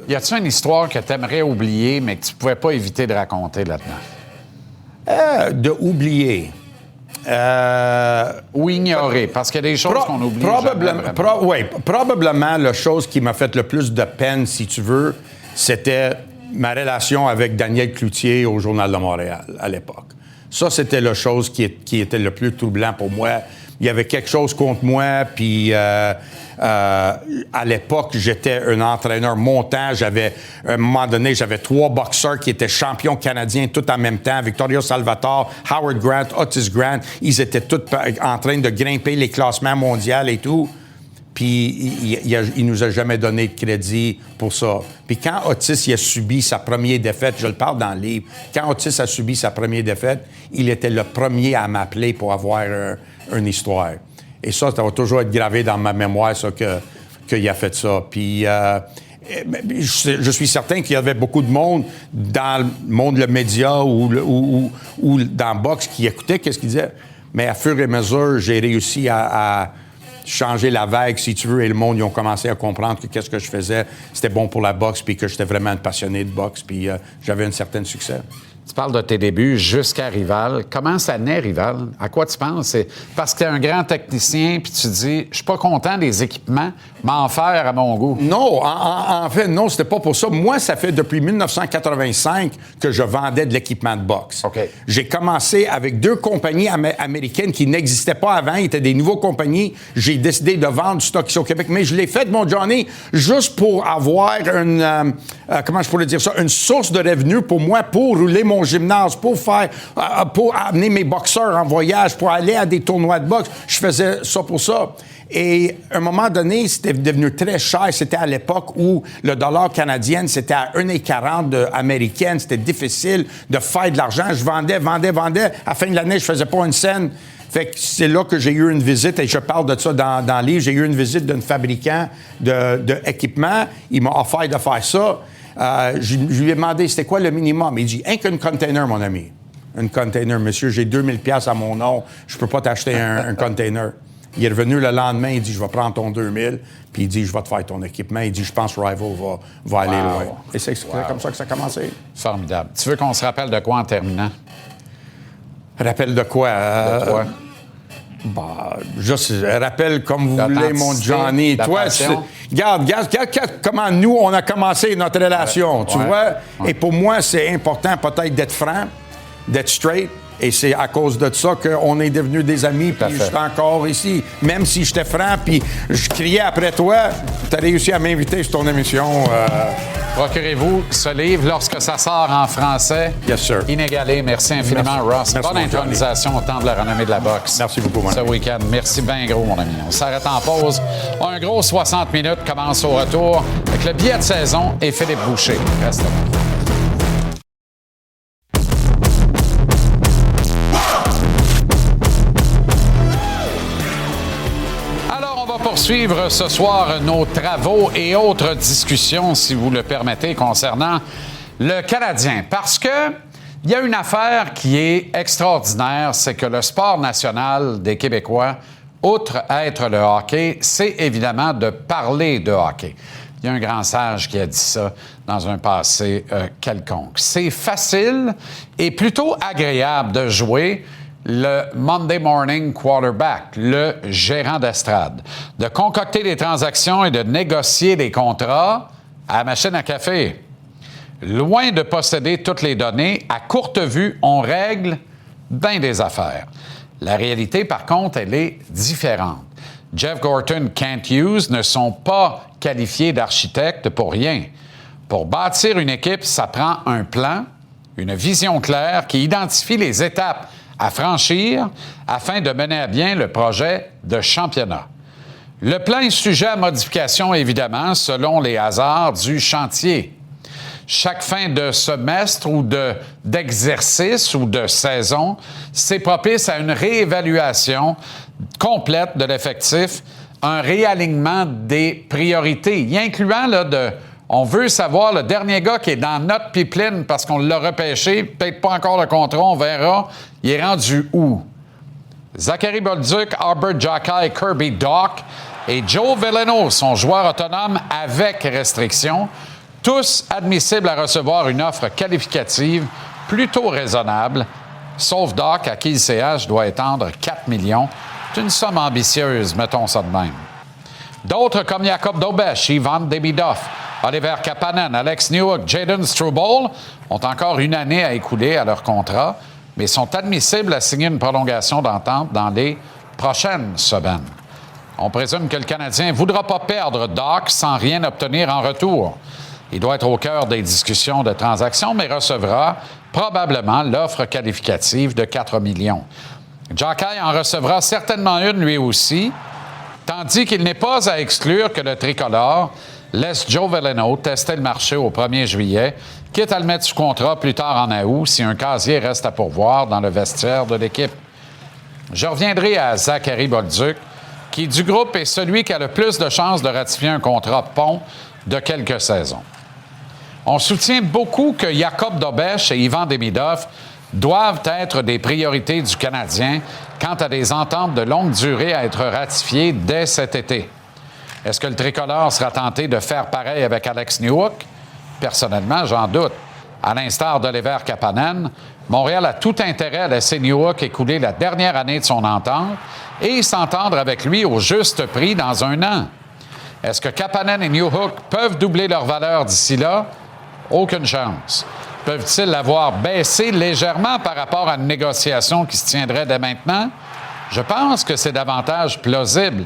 Y a-t-il une histoire que tu aimerais oublier, mais que tu pouvais pas éviter de raconter là-dedans? De oublier. Ou ignorer, parce qu'il y a des choses qu'on oublie. Probablement, la chose qui m'a fait le plus de peine, si tu veux, c'était ma relation avec Daniel Cloutier au Journal de Montréal, à l'époque. Ça, c'était la chose qui était le plus troublant pour moi. Il y avait quelque chose contre moi, puis à l'époque, j'étais un entraîneur montant. À un moment donné, j'avais 3 boxeurs qui étaient champions canadiens tout en même temps. Victorio Salvatore, Howard Grant, Otis Grant. Ils étaient tous en train de grimper les classements mondiaux et tout. Puis il nous a jamais donné de crédit pour ça. Puis quand Otis a subi sa première défaite, je le parle dans le livre, quand Otis a subi sa première défaite, il était le premier à m'appeler pour avoir une histoire. Et ça va toujours être gravé dans ma mémoire, ça, qu'il a fait ça. Puis Je suis certain qu'il y avait beaucoup de monde dans le monde, le média ou dans le box qui écoutait qu'est-ce qu'il disait. Mais à fur et à mesure, j'ai réussi à changer la vague, si tu veux, et le monde, ils ont commencé à comprendre que qu'est-ce que je faisais, c'était bon pour la boxe, puis que j'étais vraiment un passionné de boxe, puis j'avais un certain succès. Tu parles de tes débuts jusqu'à Rival. Comment ça naît, Rival? À quoi tu penses? C'est parce que tu es un grand technicien, puis tu dis, je suis pas content des équipements, m'en faire à mon goût. Non, en fait, non, c'était pas pour ça. Moi, ça fait depuis 1985 que je vendais de l'équipement de boxe. OK. J'ai commencé avec 2 compagnies américaines qui n'existaient pas avant. Ils étaient des nouveaux compagnies. J'ai décidé de vendre du stock ici au Québec. Mais je l'ai fait, mon Johnny, juste pour avoir comment je pourrais dire ça, une source de revenus pour moi, pour rouler mon gymnase, pour amener mes boxeurs en voyage, pour aller à des tournois de boxe. Je faisais ça pour ça. Et à un moment donné, c'était devenu très cher. C'était à l'époque où le dollar canadien, c'était à 1,40 américaine. C'était difficile de faire de l'argent. Je vendais. À la fin de l'année, je faisais pas une scène. Fait que c'est là que j'ai eu une visite, et je parle de ça dans le livre. J'ai eu une visite d'un fabricant d'équipements. Il m'a offert de faire ça. Je lui ai demandé c'était quoi le minimum. Il dit qu'un container, mon ami. Un container, monsieur, j'ai 2000 $ à mon nom. Je peux pas t'acheter un container. Il est revenu le lendemain, il dit je vais prendre ton 2000, puis il dit je vais te faire ton équipement. Il dit je pense Rival va aller loin. Et c'est comme ça que ça a commencé. Formidable. Tu veux qu'on se rappelle de quoi en terminant? Rappel de quoi? De quoi? Juste rappelle comme vous voulez, mon Johnny. La Toi, passion. regarde comment nous, on a commencé notre relation, tu vois? Ouais. Et pour moi, c'est important peut-être d'être franc, d'être straight. Et c'est à cause de ça qu'on est devenus des amis, puis je suis encore ici. Même si j'étais franc, puis je criais après toi, tu as réussi à m'inviter sur ton émission. Procurez-vous ce livre lorsque ça sort en français. Yes, sir. Inégalé. Merci infiniment, Ross. Merci, Bonne mon Johnny. intronisation au temps de la renommée de la boxe. Merci beaucoup, mon Ce ami. week-end. Merci bien gros, mon ami. On s'arrête en pause. Un gros 60 minutes commence au retour avec le billet de saison et Philippe Boucher. Reste là. Poursuivre ce soir nos travaux et autres discussions, si vous le permettez, concernant le Canadien. Parce que il y a une affaire qui est extraordinaire, c'est que le sport national des Québécois, outre être le hockey, c'est évidemment de parler de hockey. Il y a un grand sage qui a dit ça dans un passé quelconque. C'est facile et plutôt agréable de jouer le Monday Morning Quarterback, le gérant d'estrade, de concocter des transactions et de négocier des contrats à la machine à café. Loin de posséder toutes les données, à courte vue, on règle bien des affaires. La réalité, par contre, elle est différente. Jeff Gorton, Kent Hughes ne sont pas qualifiés d'architectes pour rien. Pour bâtir une équipe, ça prend un plan, une vision claire qui identifie les étapes à franchir afin de mener à bien le projet de championnat. Le plan est sujet à modification, évidemment, selon les hasards du chantier. Chaque fin de semestre ou d'exercice ou de saison, c'est propice à une réévaluation complète de l'effectif, un réalignement des priorités, y incluant on veut savoir le dernier gars qui est dans notre pipeline parce qu'on l'a repêché, peut-être pas encore le contrat, on verra. Il est rendu où? Zachary Bolduc, Albert Jacquet, Kirby Dach et Joe Veleno sont joueurs autonomes avec restrictions, tous admissibles à recevoir une offre qualificative plutôt raisonnable, sauf Dach à qui le CH doit étendre 4 millions. C'est une somme ambitieuse, mettons ça de même. D'autres comme Jacob Dobesch, Ivan Davidoff, Oliver Kapanen, Alex Newhook, Jaden Struble ont encore une année à écouler à leur contrat, mais sont admissibles à signer une prolongation d'entente dans les prochaines semaines. On présume que le Canadien ne voudra pas perdre Dach sans rien obtenir en retour. Il doit être au cœur des discussions de transaction, mais recevra probablement l'offre qualificative de 4 millions. Jacquet en recevra certainement une lui aussi, tandis qu'il n'est pas à exclure que le tricolore laisse Joe Veleno tester le marché au 1er juillet, quitte à le mettre sous contrat plus tard en août si un casier reste à pourvoir dans le vestiaire de l'équipe. Je reviendrai à Zachary Bolduc, qui du groupe est celui qui a le plus de chances de ratifier un contrat pont de quelques saisons. On soutient beaucoup que Jakub Dobeš et Ivan Demidov doivent être des priorités du Canadien quant à des ententes de longue durée à être ratifiées dès cet été. Est-ce que le tricolore sera tenté de faire pareil avec Alex Newhook? Personnellement, j'en doute. À l'instar d'Oliver Kapanen, Montréal a tout intérêt à laisser Newhook écouler la dernière année de son entente et s'entendre avec lui au juste prix dans 1 an. Est-ce que Kapanen et Newhook peuvent doubler leur valeur d'ici là? Aucune chance. Peuvent-ils l'avoir baissé légèrement par rapport à une négociation qui se tiendrait dès maintenant? Je pense que c'est davantage plausible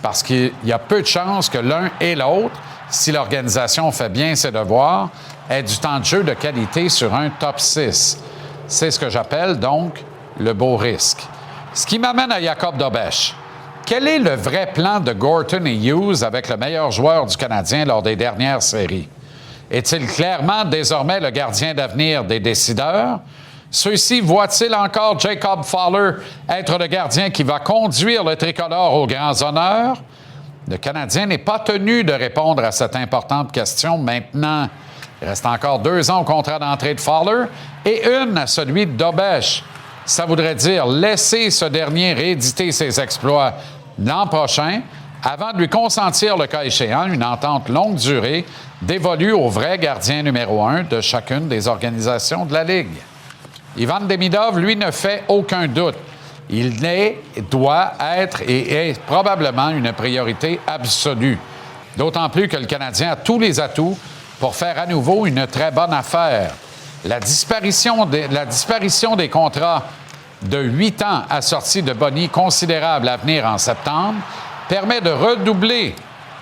parce qu'il y a peu de chances que l'un et l'autre, si l'organisation fait bien ses devoirs, aient du temps de jeu de qualité sur un top 6. C'est ce que j'appelle donc le beau risque. Ce qui m'amène à Jakub Dobeš. Quel est le vrai plan de Gorton et Hughes avec le meilleur joueur du Canadien lors des dernières séries? Est-il clairement désormais le gardien d'avenir des décideurs? Ceux-ci voient-ils encore Jacob Fowler être le gardien qui va conduire le tricolore aux grands honneurs? Le Canadien n'est pas tenu de répondre à cette importante question maintenant. Il reste encore 2 ans au contrat d'entrée de Fowler et 1 à celui de Dobeš. Ça voudrait dire laisser ce dernier rééditer ses exploits l'an prochain avant de lui consentir, le cas échéant, une entente longue durée dévolue au vrai gardien numéro 1 de chacune des organisations de la Ligue. Ivan Demidov, lui, ne fait aucun doute. Il est, doit être et est probablement une priorité absolue. D'autant plus que le Canadien a tous les atouts pour faire à nouveau une très bonne affaire. La disparition des contrats de 8 ans assortis de bonnies considérables à venir en septembre permet de redoubler,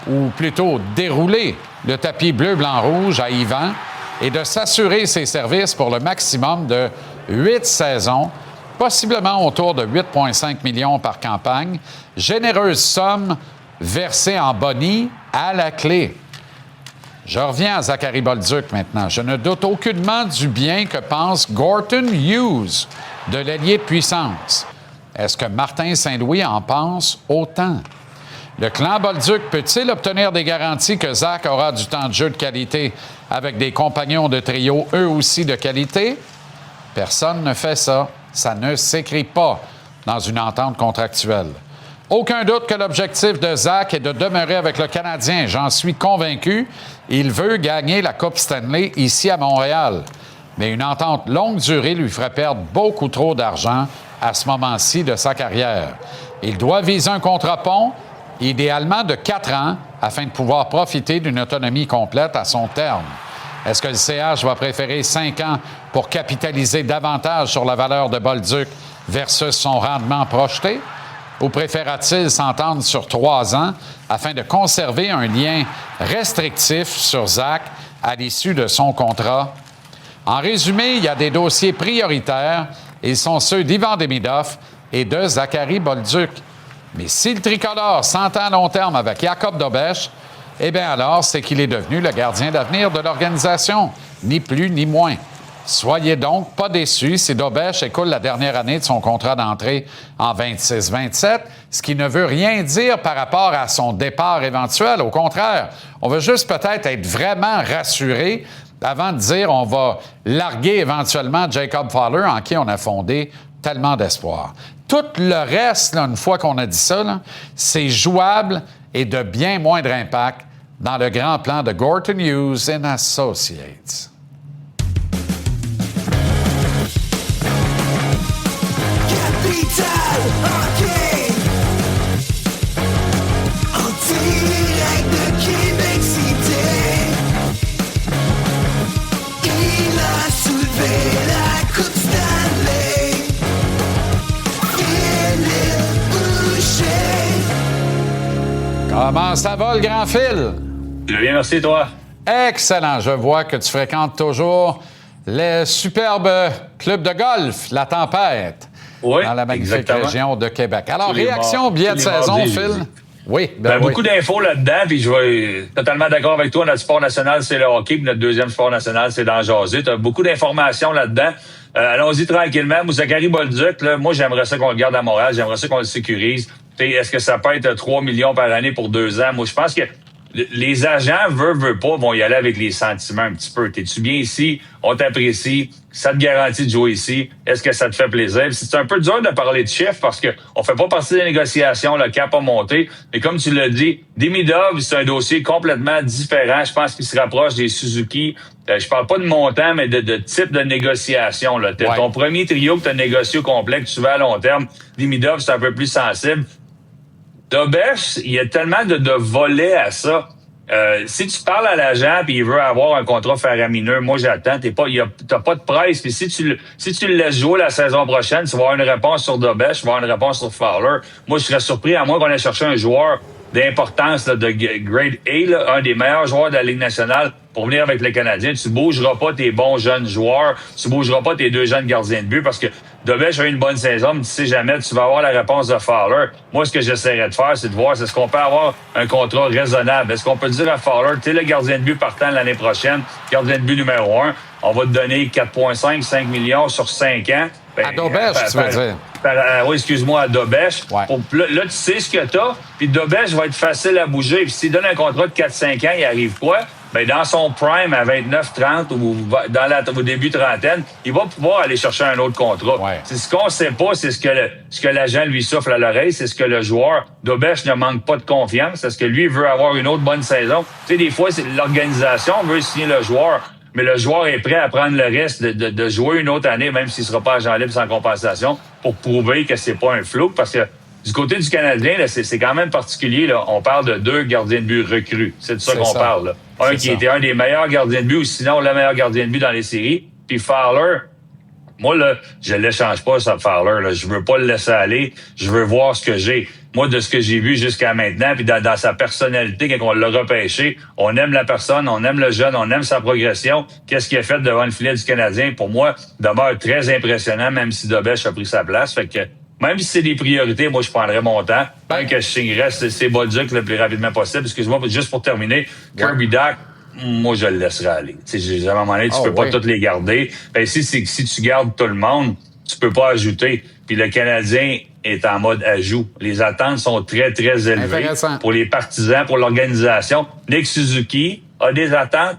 ou plutôt dérouler, le tapis bleu-blanc-rouge à Ivan et de s'assurer ses services pour le maximum de 8 saisons, possiblement autour de 8,5 millions par campagne, généreuse somme versée en bonnies à la clé. Je reviens à Zachary Bolduc maintenant. Je ne doute aucunement du bien que pense Gorton Hughes de l'ailier de puissance. Est-ce que Martin Saint-Louis en pense autant? Le clan Bolduc peut-il obtenir des garanties que Zach aura du temps de jeu de qualité avec des compagnons de trio eux aussi de qualité? Personne ne fait ça. Ça ne s'écrit pas dans une entente contractuelle. Aucun doute que l'objectif de Zach est de demeurer avec le Canadien. J'en suis convaincu. Il veut gagner la Coupe Stanley ici à Montréal. Mais une entente longue durée lui ferait perdre beaucoup trop d'argent à ce moment-ci de sa carrière. Il doit viser un contrat pont, idéalement de 4 ans, afin de pouvoir profiter d'une autonomie complète à son terme. Est-ce que le CH va préférer 5 ans pour capitaliser davantage sur la valeur de Bolduc versus son rendement projeté? Ou préférera-t-il s'entendre sur 3 ans afin de conserver un lien restrictif sur Zach à l'issue de son contrat? En résumé, il y a des dossiers prioritaires. Ils sont ceux d'Ivan Demidov et de Zachary Bolduc. Mais si le tricolore s'entend à long terme avec Jakub Dobeš, eh bien alors, c'est qu'il est devenu le gardien d'avenir de l'organisation, ni plus ni moins. Soyez donc pas déçus si Dobeš écoule la dernière année de son contrat d'entrée en 26-27, ce qui ne veut rien dire par rapport à son départ éventuel. Au contraire, on veut juste peut-être être vraiment rassuré avant de dire on va larguer éventuellement Jacob Fowler, en qui on a fondé tellement d'espoir. Tout le reste, là, une fois qu'on a dit ça, là, c'est jouable et de bien moindre impact dans le grand plan de Gorton Hughes & Associates. Capital Hockey en direct de Québec City. Il a soulevé la Coupe Stanley. Philippe Boucher. Comment ça va, le grand Phil? Je vais bien, merci, toi. Excellent. Je vois que tu fréquentes toujours le superbe club de golf, La Tempête, Oui, dans la magnifique exactement. région de Québec. Alors, Tous les réaction mardis, billet de tous les saison, mardis, Phil? j'ai dit. Oui, Ben, oui. beaucoup d'infos là-dedans, puis je vais totalement d'accord avec toi. Notre sport national, c'est le hockey, puis notre deuxième sport national, c'est d'en jaser. Tu as beaucoup d'informations là-dedans. Allons-y tranquillement. Zachary Bolduc, là, moi, j'aimerais ça qu'on le garde à Montréal. J'aimerais ça qu'on le sécurise. Est-ce que ça peut être 3 millions par année pour 2 ans? Moi, je pense que les agents, veulent pas, vont y aller avec les sentiments un petit peu. T'es-tu bien ici? On t'apprécie. Ça te garantit de jouer ici. Est-ce que ça te fait plaisir? C'est un peu dur de parler de chiffres parce que on fait pas partie des négociations, le cap a monté. Mais comme tu l'as dit, Demidov, c'est un dossier complètement différent. Je pense qu'il se rapproche des Suzuki. Je parle pas de montant, mais de type de négociation. Là. Ton premier trio que tu as négocié au complet, que tu veux à long terme, Demidov, c'est un peu plus sensible. Dobech, il y a tellement de volets à ça. Si tu parles à l'agent puis il veut avoir un contrat faramineux, moi j'attends. T'as pas de presse. Puis si tu le laisses jouer la saison prochaine, tu vas avoir une réponse sur Dobech, tu vas avoir une réponse sur Fowler. Moi, je serais surpris, à moins qu'on ait cherché un joueur d'importance là, de grade A, là, un des meilleurs joueurs de la Ligue nationale pour venir avec les Canadiens. Tu bougeras pas tes bons jeunes joueurs, tu bougeras pas tes deux jeunes gardiens de but parce que Dobech a eu une bonne saison, mais tu sais jamais, tu vas avoir la réponse de Fowler. Moi, ce que j'essaierais de faire, c'est de voir, est-ce qu'on peut avoir un contrat raisonnable? Est-ce qu'on peut dire à Fowler, tu es le gardien de but partant l'année prochaine, gardien de but numéro 1, on va te donner 4,5, 5 millions sur 5 ans. À Dobech, tu veux dire? Oui, excuse-moi, à Dobech. Ouais. Là, tu sais ce que t'as, puis Dobech va être facile à bouger. Puis s'il donne un contrat de 4-5 ans, il arrive quoi? Ben dans son prime à 29-30 ou au début trentaine, il va pouvoir aller chercher un autre contrat. Ouais. C'est ce qu'on sait pas, c'est ce que l'agent lui souffle à l'oreille, c'est ce que le joueur Dobech ne manque pas de confiance, c'est ce que lui veut avoir une autre bonne saison. Tu sais, des fois, c'est l'organisation veut signer le joueur. Mais le joueur est prêt à prendre le risque de jouer une autre année, même s'il ne sera pas agent libre sans compensation, pour prouver que c'est pas un flou. Parce que du côté du Canadien, là, c'est quand même particulier. Là. On parle de 2 gardiens de but recrues. C'est de ça qu'on parle. Là. Un qui était un des meilleurs gardiens de but, ou sinon le meilleur gardien de but dans les séries. Puis Fowler, moi, là, je ne l'échange pas, ça, Fowler. Là. Je veux pas le laisser aller. Je veux voir ce que j'ai. Moi, de ce que j'ai vu jusqu'à maintenant, puis dans sa personnalité, quand on l'a repêché, on aime la personne, on aime le jeune, on aime sa progression. Qu'est-ce qu'il a fait devant le filet du Canadien, pour moi, demeure très impressionnant, même si Dobech a pris sa place. Fait que même si c'est des priorités, moi, je prendrais mon temps. Tant que je signerais ces Bolduc le plus rapidement possible. Excuse-moi, juste pour terminer, Kirby Dach, moi, je le laisserai aller. Tu sais, à un moment donné, tu peux pas toutes les garder. Ben, si tu gardes tout le monde, tu peux pas ajouter. Puis le Canadien est en mode ajout. Les attentes sont très, très élevées pour les partisans, pour l'organisation. Nick Suzuki a des attentes.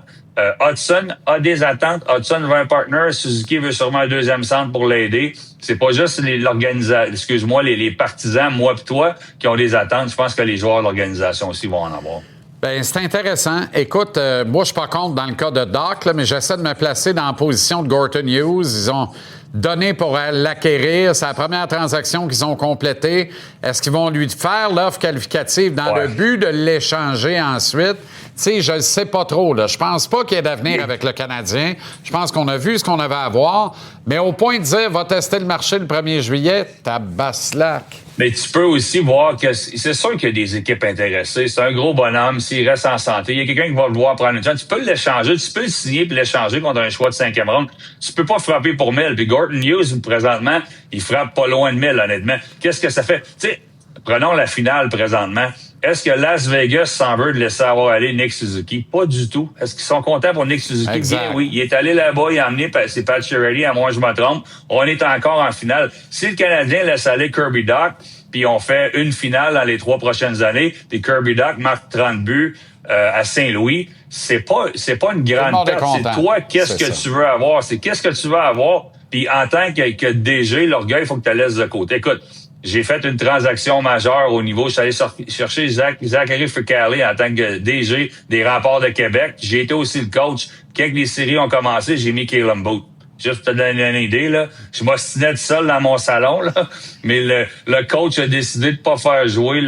Hudson a des attentes. Hudson veut un partner. Suzuki veut sûrement un deuxième centre pour l'aider. C'est pas juste l'organisation, excuse-moi, les partisans, moi pis toi, qui ont des attentes. Je pense que les joueurs de l'organisation aussi vont en avoir. Bien, c'est intéressant. Écoute, moi, je suis pas contre dans le cas de Doc, là, mais j'essaie de me placer dans la position de Gorton Hughes. Ils ont donné pour l'acquérir. C'est la première transaction qu'ils ont complétée. Est-ce qu'ils vont lui faire l'offre qualificative dans le but de l'échanger ensuite? Tu sais, je ne sais pas trop. Là. Je pense pas qu'il y ait d'avenir avec le Canadien. Je pense qu'on a vu ce qu'on avait à voir. Mais au point de dire, va tester le marché le 1er juillet, tabaslac. Mais tu peux aussi voir que c'est sûr qu'il y a des équipes intéressées. C'est un gros bonhomme. S'il reste en santé, il y a quelqu'un qui va vouloir prendre une chance. Tu peux l'échanger, tu peux le signer puis l'échanger contre un choix de 5e ronde. Tu peux pas frapper pour 1000. Puis Gorton Hughes, présentement, il frappe pas loin de 1000, honnêtement. Qu'est-ce que ça fait? Tu sais, prenons la finale présentement. Est-ce que Las Vegas s'en veut de laisser avoir aller Nick Suzuki? Pas du tout. Est-ce qu'ils sont contents pour Nick Suzuki? Exact. Bien oui. Il est allé là-bas, il a amené c'est Pat Chiarelli, à moins que je me trompe. On est encore en finale. Si le Canadien laisse aller Kirby Dach, puis on fait une finale dans les 3 prochaines années, puis Kirby Dach marque 30 buts à Saint-Louis, c'est pas une grande perte. C'est toi, qu'est-ce que tu veux avoir? C'est qu'est-ce que tu veux avoir? Puis en tant que DG, l'orgueil, il faut que tu la laisses de côté. Écoute, j'ai fait une transaction majeure au niveau. Je suis allé chercher Zachary Fucale en tant que DG des Remparts de Québec. J'ai été aussi le coach. Quand les séries ont commencé, j'ai mis Caleb Booth. Juste pour te donner une idée, là. Je m'ostinais tout seul dans mon salon, là. Mais le coach a décidé de pas faire jouer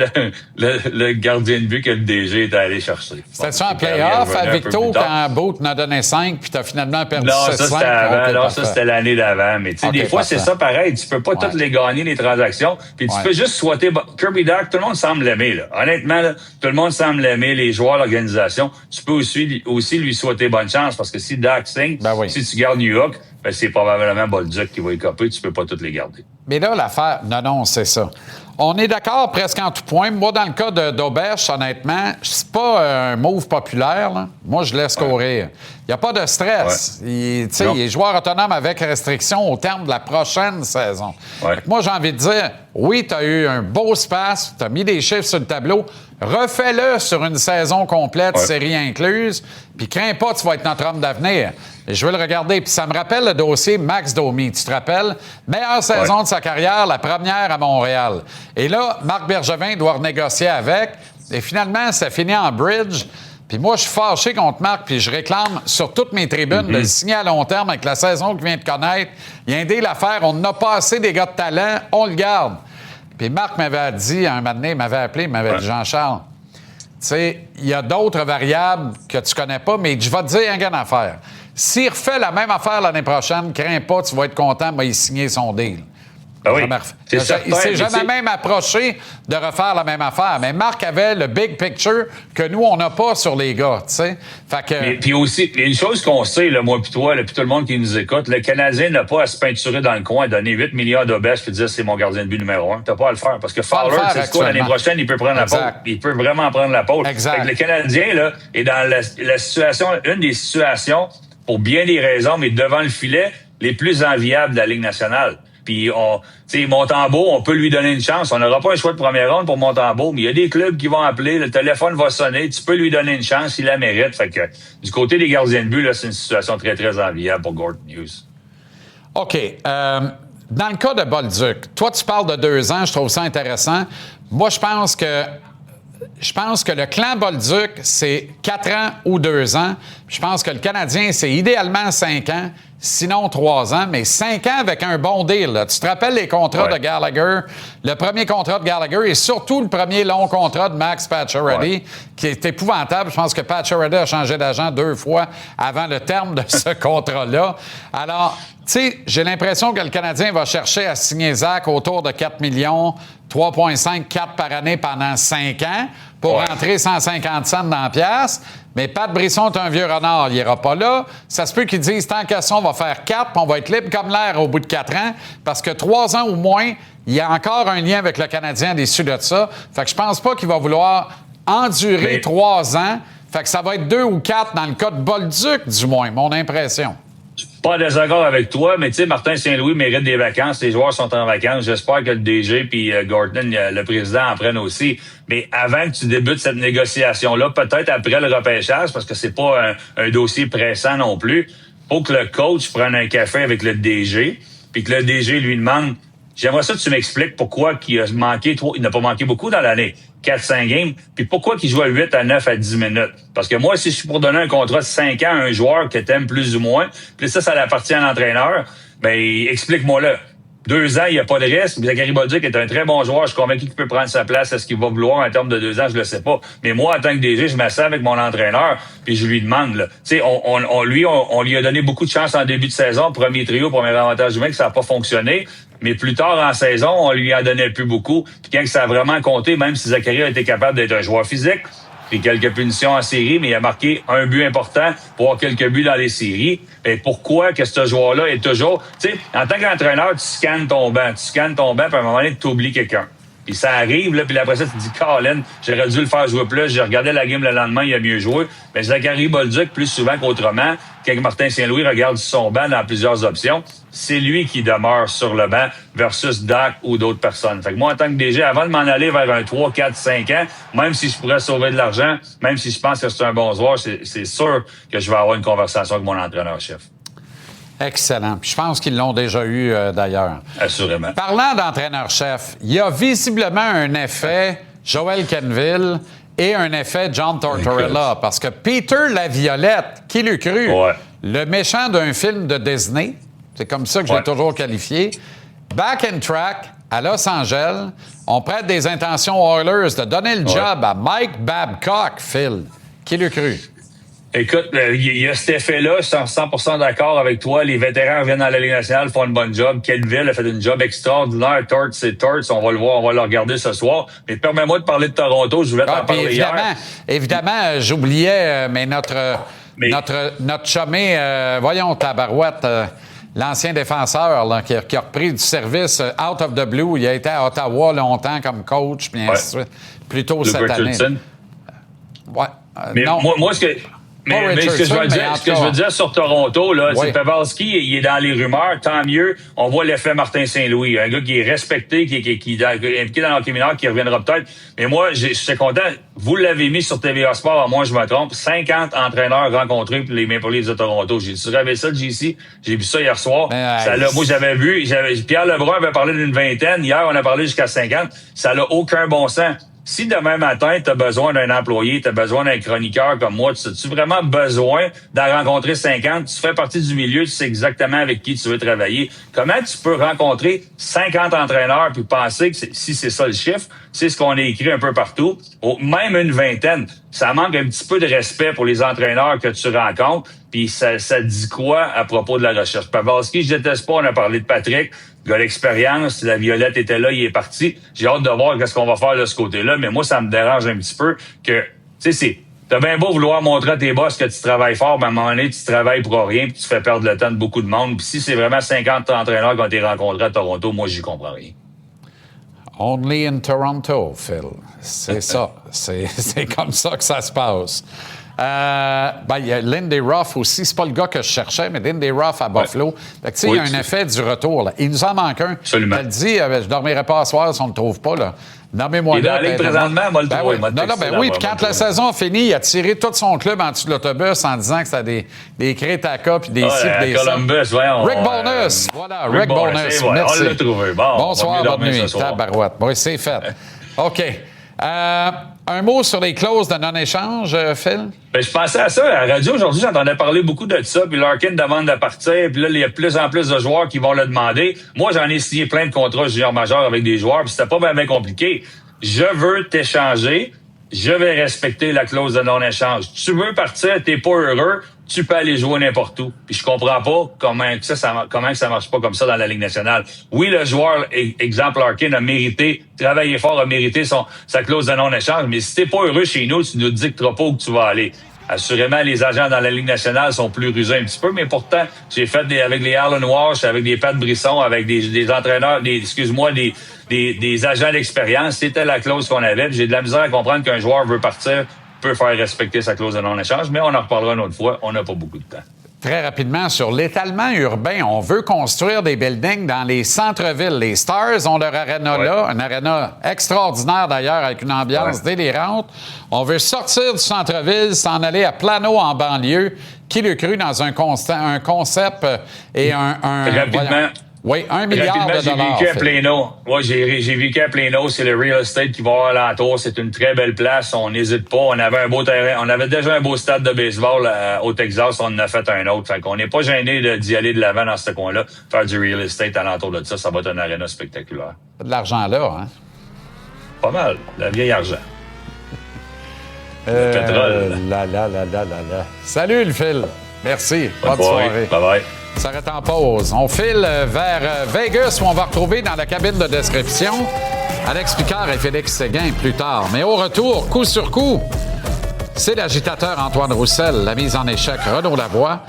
le gardien de but que le DG est allé chercher. C'était-tu en play-off à Victo quand Booth en a donné 5 puis t'as finalement perdu 7-5? Non, ça c'était avant. Non, ça c'était l'année d'avant. Mais tu sais, des fois, c'est ça pareil. Tu peux pas toutes les gagner, les transactions. Puis tu peux juste souhaiter Kirby Dach, tout le monde semble l'aimer, là. Honnêtement, là, tout le monde semble l'aimer, les joueurs, l'organisation. Tu peux aussi lui souhaiter bonne chance parce que si Dach signe, si tu gardes New York, ben c'est probablement Bolduc qui va écoper. Tu peux pas toutes les garder. Mais là, l'affaire... Non, c'est ça. On est d'accord presque en tout point. Moi, dans le cas d'Auberge, honnêtement, c'est pas un move populaire. Là. Moi, je laisse courir. Il n'y a pas de stress. Il est joueur autonome avec restriction au terme de la prochaine saison. Moi, j'ai envie de dire, oui, tu as eu un beau space, tu as mis des chiffres sur le tableau. Refais-le sur une saison complète, série incluse, puis crains pas, tu vas être notre homme d'avenir. Et je vais le regarder. Puis ça me rappelle le dossier Max Domi. Tu te rappelles? Meilleure saison de sa carrière, la première à Montréal. Et là, Marc Bergevin doit renégocier avec. Et finalement, ça finit en bridge. Puis moi, je suis fâché contre Marc, puis je réclame sur toutes mes tribunes de le signer à long terme avec la saison qu'il vient de connaître. Il y a aidé l'affaire. On n'a pas assez des gars de talent. On le garde. Puis Marc m'avait dit, un moment donné, il m'avait appelé, il m'avait dit, Jean-Charles, tu sais, il y a d'autres variables que tu connais pas, mais je vais te dire un gars d'affaire. S'il refait la même affaire l'année prochaine, crains pas, tu vas être content, mais il signer son deal. Ben oui. Il s'est jamais même approché de refaire la même affaire. Mais Marc avait le big picture que nous, on n'a pas sur les gars, tu sais. Fait que... Puis aussi, une chose qu'on sait, là, moi puis toi, puis tout le monde qui nous écoute, le Canadien n'a pas à se peinturer dans le coin, donner 8 milliards d'Auberge puis dire c'est mon gardien de but numéro 1. T'as pas à le faire. Parce que Fowler, c'est quoi, l'année prochaine, il peut prendre la pôle. Il peut vraiment prendre la pôle. Fait que le Canadien, là, est dans la situation, une des situations, pour bien des raisons, mais devant le filet, les plus enviables de la Ligue nationale. Puis, Montembeault, on peut lui donner une chance. On n'aura pas un choix de première ronde pour Montembeault, mais il y a des clubs qui vont appeler, le téléphone va sonner, tu peux lui donner une chance, il la mérite. Fait que, du côté des gardiens de but, là, c'est une situation très, très enviable pour Gordon Hughes. OK. Dans le cas de Bolduc, toi, tu parles de 2 ans, je trouve ça intéressant. Moi, je pense que le clan Bolduc, c'est 4 ans ou 2 ans. Je pense que le Canadien, c'est idéalement 5 ans, sinon 3 ans, mais 5 ans avec un bon deal. Là. Tu te rappelles les contrats de Gallagher? Le premier contrat de Gallagher et surtout le premier long contrat de Max Pacioretty, qui est épouvantable. Je pense que Pacioretty a changé d'agent 2 fois avant le terme de ce contrat-là. Alors, tu sais, j'ai l'impression que le Canadien va chercher à signer Zach autour de 4 millions, 3,5, 4 par année pendant 5 ans pour rentrer 150 cents dans la pièce. Mais Pat Brisson est un vieux renard, il n'ira pas là. Ça se peut qu'ils disent, tant qu'à ça, on va faire 4, puis on va être libre comme l'air au bout de 4 ans, parce que 3 ans ou moins, il y a encore un lien avec le Canadien déçu de ça. Fait que je pense pas qu'il va vouloir endurer 3 ans. Fait que ça va être 2 ou 4 dans le cas de Bolduc, du moins, mon impression. Pas en désaccord avec toi, mais tu sais, Martin Saint-Louis mérite des vacances. Les joueurs sont en vacances. J'espère que le DG puis Gordon, le président, en prennent aussi. Mais avant que tu débutes cette négociation-là, peut-être après le repêchage, parce que c'est pas un dossier pressant non plus, faut que le coach prenne un café avec le DG, puis que le DG lui demande, j'aimerais ça que tu m'expliques pourquoi il n'a pas manqué beaucoup dans l'année. 4-5 games, puis pourquoi qu'il joue à 8 à 9 à 10 minutes? Parce que moi, si je suis pour donner un contrat de 5 ans à un joueur que t'aimes plus ou moins, puis ça appartient à l'entraîneur, ben explique-moi-le. 2 ans, il n'y a pas de risque. Zachary Bolduc est un très bon joueur. Je suis convaincu qu'il peut prendre sa place. Est-ce qu'il va vouloir en termes de 2 ans? Je le sais pas. Mais moi, en tant que DG, je m'assieds avec mon entraîneur puis je lui demande, là. Tu sais, on lui a donné beaucoup de chance en début de saison. Premier trio, premier avantage humain, que ça n'a pas fonctionné. Mais plus tard en saison, on lui en donnait plus beaucoup. Puis quand ça a vraiment compté, même si Zachary a été capable d'être un joueur physique, puis quelques punitions en série, mais il a marqué un but important pour avoir quelques buts dans les séries. Et pourquoi que ce joueur-là est toujours... Tu sais, en tant qu'entraîneur, tu scannes ton banc, puis à un moment donné, tu oublies quelqu'un. Puis ça arrive, là, puis après ça, tu te dis, Colin, j'aurais dû le faire jouer plus. J'ai regardé la game le lendemain, il a mieux joué. Mais Zachary Bolduc, plus souvent qu'autrement, quand Martin Saint-Louis regarde son banc dans plusieurs options, c'est lui qui demeure sur le banc versus Doc ou d'autres personnes. Fait que moi, en tant que DG, avant de m'en aller vers un 3, 4, 5 ans, même si je pourrais sauver de l'argent, même si je pense que c'est un bon joueur, c'est sûr que je vais avoir une conversation avec mon entraîneur-chef. Excellent. Puis je pense qu'ils l'ont déjà eu d'ailleurs. Assurément. Parlant d'entraîneur-chef, il y a visiblement un effet Joel Kenville et un effet John Tortorella. Parce que Peter Laviolette, qui l'eût cru, le méchant d'un film de Disney, c'est comme ça que je l'ai toujours qualifié, back and track à Los Angeles, on prête des intentions Oilers de donner le job à Mike Babcock, Phil. Qui l'eût cru? Écoute, il y a cet effet-là, je suis 100% d'accord avec toi. Les vétérans reviennent dans la Ligue nationale, font une bonne job. Kenville a fait une job extraordinaire. Torts, c'est Torts. On va le voir, on va le regarder ce soir. Mais permets-moi de parler de Toronto. Je voulais t'en parler hier. Évidemment, j'oubliais, mais notre chumé, voyons, tabarouette, l'ancien défenseur là, qui a repris du service out of the blue. Il a été à Ottawa longtemps comme coach, puis ainsi de suite. Plus tôt cette année. Ouais. Mais non. moi, ce que je veux dire sur Toronto, là, c'est Pavelski, il est dans les rumeurs, tant mieux. On voit l'effet Martin Saint-Louis, un gars qui est respecté, qui est impliqué dans l'hockey mineur, qui reviendra peut-être. Mais moi, je suis content. Vous l'avez mis sur TVA Sport, à moi je me trompe. 50 entraîneurs rencontrés pour les Maple Leafs de Toronto. J'ai rêvé ça, JC. J'ai vu ça hier soir. Moi, j'avais vu. Pierre Lebrun avait parlé d'une vingtaine. Hier, on a parlé jusqu'à 50. Ça n'a aucun bon sens. Si demain matin, tu as besoin d'un employé, tu as besoin d'un chroniqueur comme moi, tu as vraiment besoin d'en rencontrer 50? Tu fais partie du milieu, tu sais exactement avec qui tu veux travailler. Comment tu peux rencontrer 50 entraîneurs puis penser que si c'est ça le chiffre, c'est ce qu'on a écrit un peu partout, même une vingtaine? Ça manque un petit peu de respect pour les entraîneurs que tu rencontres. Puis ça dit quoi à propos de la recherche? Pavelski, je déteste pas, on a parlé de Patrick, gars d'expérience, la Violette était là, il est parti. J'ai hâte de voir qu'est-ce qu'on va faire de ce côté-là, mais moi, ça me dérange un petit peu que, tu sais, t'as bien beau vouloir montrer à tes boss que tu travailles fort, mais à un moment donné, tu travailles pour rien, puis tu fais perdre le temps de beaucoup de monde. Puis si c'est vraiment 50 entraîneurs qui ont été rencontrés à Toronto, moi, j'y comprends rien. Only in Toronto, Phil. C'est ça. C'est comme ça que ça se passe. Il y a Lindy Ruff aussi. C'est pas le gars que je cherchais, mais Lindy Ruff à Buffalo. Fait que, il y a un effet du retour. Là. Il nous en manque un. Absolument. Elle dit, je dormirai pas à soir si on ne le trouve pas. Là. Nommez-moi il est dans la ligue présentement, moi, le trouver. Oui, puis quand la saison a fini, il a tiré tout son club en dessous de l'autobus en disant que c'était des Crétaka puis des ci puis des ça. Columbus, voyons. Rick Bonus. Voilà, Rick Bonus. Merci. On l'a trouvé. Bon, bonsoir, bonne nuit. Tabarouette. Oui, c'est fait. OK. Un mot sur les clauses de non-échange, Phil? Ben, je pensais à ça. À la radio, aujourd'hui, j'entendais parler beaucoup de ça. Puis Larkin demande de partir. Puis là, il y a de plus en plus de joueurs qui vont le demander. Moi, j'en ai signé plein de contrats junior majeur avec des joueurs. Puis c'était pas bien compliqué. Je veux t'échanger. Je vais respecter la clause de non-échange. Tu veux partir, t'es pas heureux, tu peux aller jouer n'importe où. Puis je comprends pas comment ça marche pas comme ça dans la Ligue nationale. Oui, le joueur, exemple Larkin, a mérité, travaillé fort, a mérité sa clause de non-échange, mais si t'es pas heureux chez nous, tu nous dicteras pas où tu vas aller. Assurément, les agents dans la Ligue nationale sont plus rusés un petit peu, mais pourtant, j'ai fait avec les Alan Walsh, avec des Pat Brisson, avec des entraîneurs, des agents d'expérience. C'était la clause qu'on avait. Puis j'ai de la misère à comprendre qu'un joueur veut partir, peut faire respecter sa clause de non-échange, mais on en reparlera une autre fois. On n'a pas beaucoup de temps. Très rapidement, sur l'étalement urbain, on veut construire des buildings dans les centres-villes. Les Stars ont leur aréna là, une aréna extraordinaire d'ailleurs, avec une ambiance délirante. On veut sortir du centre-ville, s'en aller à Plano en banlieue. Qui le cru dans un concept et un rapidement. Oui, 1 milliard de dollars. J'ai vécu à Plano. Ouais, j'ai vécu à Plano. C'est le real estate qui va avoir alentour. C'est une très belle place. On n'hésite pas. On avait un beau terrain. On avait déjà un beau stade de baseball au Texas. On en a fait un autre. Fait qu'on n'est pas gêné d'y aller de l'avant dans ce coin-là. Faire du real estate alentour de ça, ça va être une aréna spectaculaire. De l'argent là, hein? Pas mal. Le vieil argent. Le pétrole. Salut, le Phil. Merci. Bonne soirée. Bye-bye. Ça s'arrête en pause. On file vers Vegas où on va retrouver dans la cabine de description Alex Picard et Félix Séguin plus tard. Mais au retour, coup sur coup, c'est l'agitateur Antoine Roussel, la mise en échec Renaud Lavoie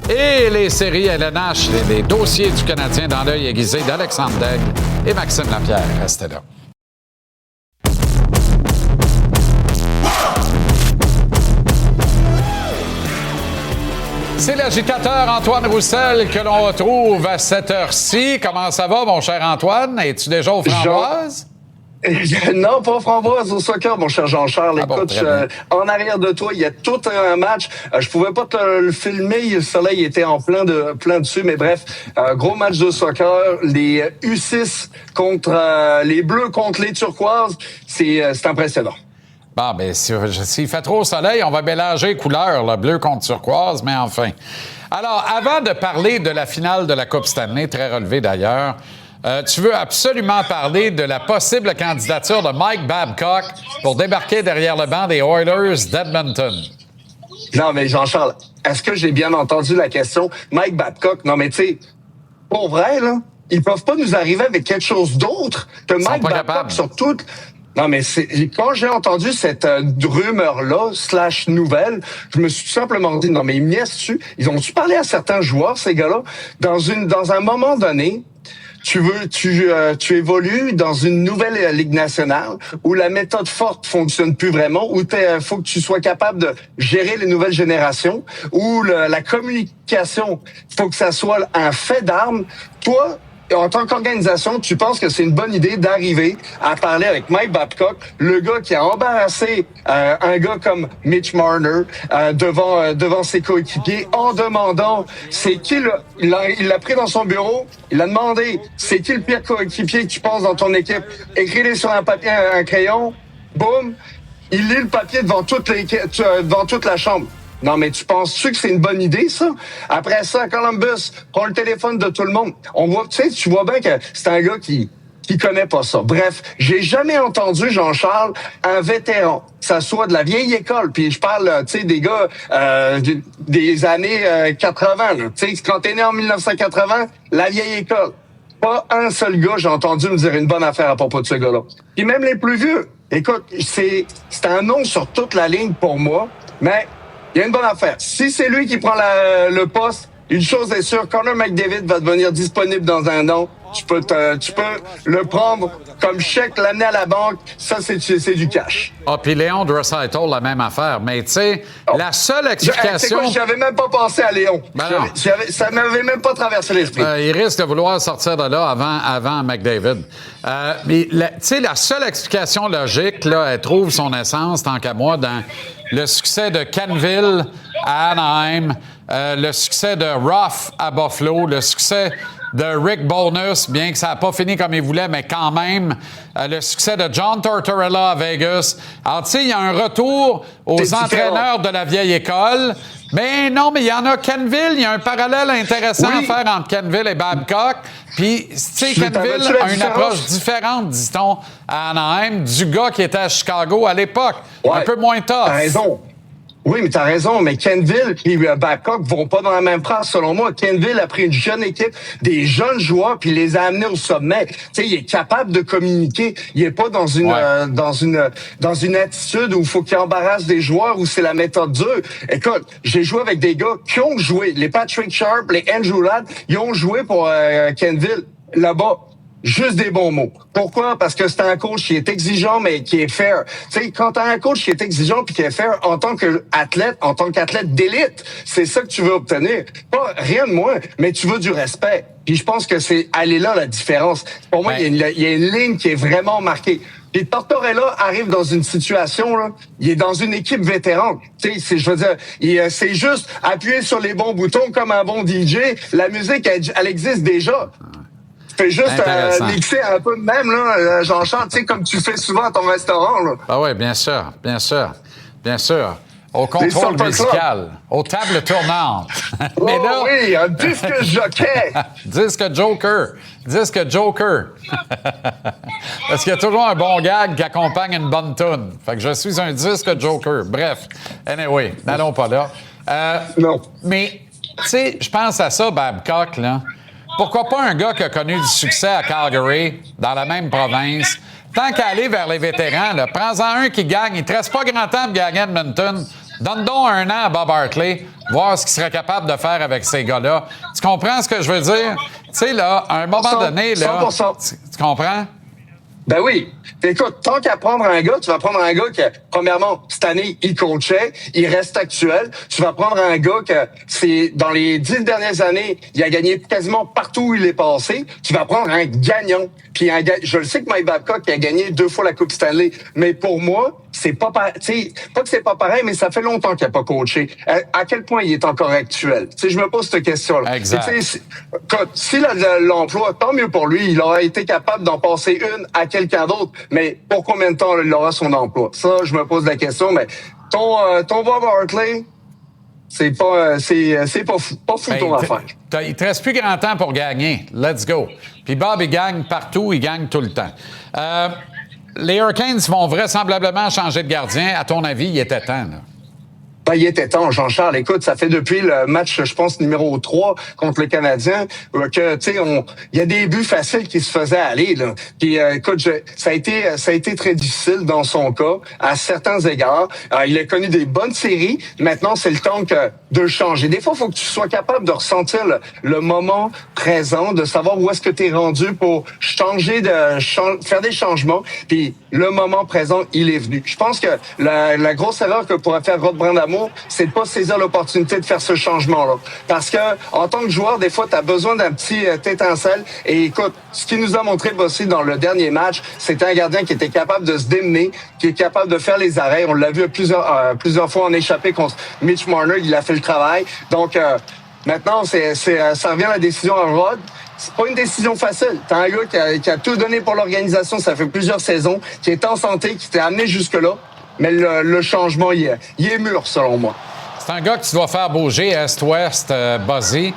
et les séries LNH, les dossiers du Canadien dans l'œil aiguisé d'Alexandre Daigle et Maxime Lapierre. Restez là. C'est l'agitateur Antoine Roussel que l'on retrouve à cette heure-ci. Comment ça va, mon cher Antoine? Es-tu déjà aux framboises? Non, pas framboise au soccer, mon cher Jean-Charles. Écoute, en arrière de toi, il y a tout un match. Je pouvais pas te le filmer, le soleil était en plein dessus, mais bref, gros match de soccer. Les U6 contre les Bleus contre les Turquoises, c'est impressionnant. Bon, bien, s'il fait trop soleil, on va mélanger les couleurs, là, bleu contre turquoise, mais enfin. Alors, avant de parler de la finale de la Coupe Stanley, très relevée d'ailleurs, tu veux absolument parler de la possible candidature de Mike Babcock pour débarquer derrière le banc des Oilers d'Edmonton. Non, mais Jean-Charles, est-ce que j'ai bien entendu la question? Mike Babcock, non, mais tu sais, pour vrai, là, ils peuvent pas nous arriver avec quelque chose d'autre que Mike Babcock sur toute... Non, mais quand j'ai entendu cette rumeur-là, / nouvelle, je me suis tout simplement dit, non, mais ils me niaisent dessus. Ils ont-tu parlé à certains joueurs, ces gars-là? Dans un moment donné, tu évolues dans une nouvelle Ligue nationale où la méthode forte fonctionne plus vraiment, où faut que tu sois capable de gérer les nouvelles générations, où la communication, faut que ça soit un fait d'armes. Toi, en tant qu'organisation, tu penses que c'est une bonne idée d'arriver à parler avec Mike Babcock, le gars qui a embarrassé un gars comme Mitch Marner devant ses coéquipiers en demandant c'est qui il l'a pris dans son bureau, il a demandé c'est qui le pire coéquipier que tu penses dans ton équipe, écris-les sur un papier, un crayon, boum, il lit le papier devant toute la chambre. Non, mais tu penses-tu que c'est une bonne idée, ça? Après ça, Columbus prend le téléphone de tout le monde. Tu vois bien que c'est un gars qui connaît pas ça. Bref, j'ai jamais entendu, Jean-Charles, un vétéran, que ça soit de la vieille école, puis je parle, tu sais, des gars des années 80, tu sais, quand t'es né en 1980, la vieille école. Pas un seul gars, j'ai entendu me dire une bonne affaire à propos de ce gars-là. Puis même les plus vieux. Écoute, c'est un nom sur toute la ligne pour moi, mais il y a une bonne affaire. Si c'est lui qui prend le poste, une chose est sûre, Connor McDavid va devenir disponible dans un an. Tu peux le prendre comme chèque, l'amener à la banque. Ça, c'est du cash. Ah, puis Léon Draisaitl, la même affaire. Mais tu sais, la seule explication... C'est quoi, j'avais même pas pensé à Léon. Ça m'avait même pas traversé l'esprit. Il risque de vouloir sortir de là avant McDavid. Mais tu sais, la seule explication logique, là, elle trouve son essence, tant qu'à moi, dans le succès de Canville à Anaheim, le succès de Ruff à Buffalo, le succès de Rick Bowness, bien que ça n'a pas fini comme il voulait, mais quand même, le succès de John Tortorella à Vegas. Alors, tu sais, il y a un retour aux entraîneurs de la vieille école. Mais non, mais il y en a Canville. Il y a un parallèle intéressant à faire entre Canville et Babcock. Puis, tu sais, Canville a une approche différente, dit-on, à Anaheim, du gars qui était à Chicago à l'époque. Un peu moins tough. T'as raison. Oui, mais t'as raison, mais Canville et Babcock vont pas dans la même phrase, selon moi. Canville a pris une jeune équipe, des jeunes joueurs, puis les a amenés au sommet. Tu sais, il est capable de communiquer. Il est pas dans une dans une attitude où il faut qu'il embarrasse des joueurs, où c'est la méthode dure. Écoute, j'ai joué avec des gars qui ont joué, les Patrick Sharp, les Andrew Ladd, ils ont joué pour Canville là-bas. Juste des bons mots. Pourquoi? Parce que c'est un coach qui est exigeant, mais qui est fair. Tu sais, quand t'as un coach qui est exigeant puis qui est fair en tant qu'athlète d'élite, c'est ça que tu veux obtenir. Pas rien de moins, mais tu veux du respect. Puis je pense que elle est là la différence. Pour moi, il y a une ligne qui est vraiment marquée. Puis Tortorella arrive dans une situation, là, il est dans une équipe vétéran. Tu sais, je veux dire, c'est juste appuyer sur les bons boutons comme un bon DJ. La musique, elle existe déjà. Fais juste mixer un peu de même, là, Jean-Charles, tu sais, comme tu fais souvent à ton restaurant, là. Ah oui, bien sûr, bien sûr, bien sûr. Au contrôle musical, aux tables tournantes. Mais là... oui, un disque jockey! Disque Joker. Parce qu'il y a toujours un bon gag qui accompagne une bonne toune. Fait que je suis un disque Joker. Bref, anyway, n'allons pas là. Non. Mais, tu sais, je pense à ça, Babcock, là. Pourquoi pas un gars qui a connu du succès à Calgary, dans la même province? Tant qu'à aller vers les vétérans, là, prends-en un qui gagne. Il ne te reste pas grand temps pour gagner Edmonton. Donne donc un an à Bob Hartley, voir ce qu'il serait capable de faire avec ces gars-là. Tu comprends ce que je veux dire? Tu sais, là, à un moment donné, là... 100%. Tu comprends? Ben oui. Écoute, tant qu'à prendre un gars, tu vas prendre un gars qui, premièrement, cette année, il coachait, il reste actuel. Tu vas prendre un gars que, dans les 10 dernières années, il a gagné quasiment partout où il est passé. Tu vas prendre un gagnant. Puis je le sais que Mike Babcock a gagné 2 fois la Coupe Stanley, mais pour moi, c'est pas pareil. Pas que c'est pas pareil, mais ça fait longtemps qu'il n'a pas coaché. À quel point il est encore actuel? T'sais, je me pose cette question-là. Exact. S'il a l'emploi, tant mieux pour lui. Il aura été capable d'en passer une à quelqu'un d'autre. Mais pour combien de temps il aura son emploi? Ça, je me pose la question. Mais ton Bob Hartley, c'est pas fou ton affaire. Il te reste plus grand temps pour gagner. Let's go. Puis Bob, il gagne partout, il gagne tout le temps. Les Hurricanes vont vraisemblablement changer de gardien. À ton avis, il était temps, là? Ben, il était temps, Jean-Charles. Écoute, ça fait depuis le match, je pense, numéro 3 contre le Canadien, que, tu sais, il y a des buts faciles qui se faisaient aller, là. Puis, écoute, ça a été très difficile dans son cas, à certains égards. Il a connu des bonnes séries. Maintenant, c'est le temps de le changer. Des fois, il faut que tu sois capable de ressentir le moment présent, de savoir où est-ce que tu es rendu pour faire des changements. Puis, le moment présent, il est venu. Je pense que la grosse erreur que pourrait faire Rod Brind'Amour, c'est de pas saisir l'opportunité de faire ce changement-là. Parce que, en tant que joueur, des fois, tu as besoin d'un petit étincelle. Et écoute, ce qui nous a montré Bossy dans le dernier match, c'était un gardien qui était capable de se démener, qui est capable de faire les arrêts. On l'a vu plusieurs fois en échappé contre Mitch Marner. Il a fait le travail. Donc, maintenant, ça revient à la décision à Rod. C'est pas une décision facile. T'as un gars qui a tout donné pour l'organisation. Ça fait plusieurs saisons, qui est en santé, qui t'est amené jusque-là. Mais le changement, il est mûr, selon moi. C'est un gars que tu dois faire bouger Est-Ouest, Bossy.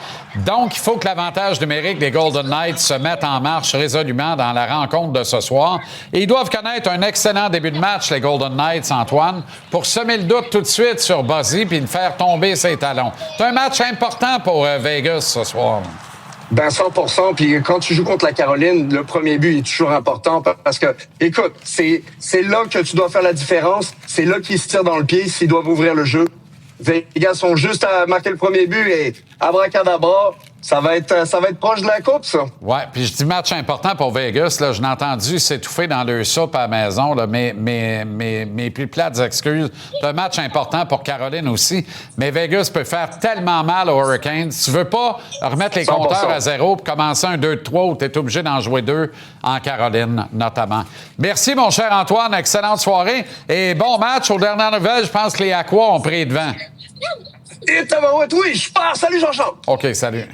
Donc, il faut que l'avantage numérique des Golden Knights se mette en marche résolument dans la rencontre de ce soir. Et ils doivent connaître un excellent début de match, les Golden Knights, Antoine, pour semer le doute tout de suite sur Bossy puis le faire tomber ses talons. C'est un match important pour Vegas ce soir. Ben 100%. Puis quand tu joues contre la Caroline, le premier but est toujours important parce que, écoute, c'est là que tu dois faire la différence. C'est là qu'ils se tirent dans le pied s'ils doivent ouvrir le jeu. Vegas sont juste à marquer le premier but et abracadabra, ça va être proche de la coupe, ça. Ouais, puis je dis match important pour Vegas. Là, je l'ai entendu s'étouffer dans leur soupe à la maison. Là, mes plus plates excuses. C'est un match important pour Caroline aussi. Mais Vegas peut faire tellement mal aux Hurricanes. Tu veux pas remettre les 100%. compteurs à zéro pour commencer un 2-3 où tu es obligé d'en jouer 2 en Caroline, notamment. Merci, mon cher Antoine. Excellente soirée. Et bon match. Aux dernières nouvelles, je pense que les Aquas ont pris devant. Et tabarouette, oui, je pars. Salut, Jean-Charles. OK, salut.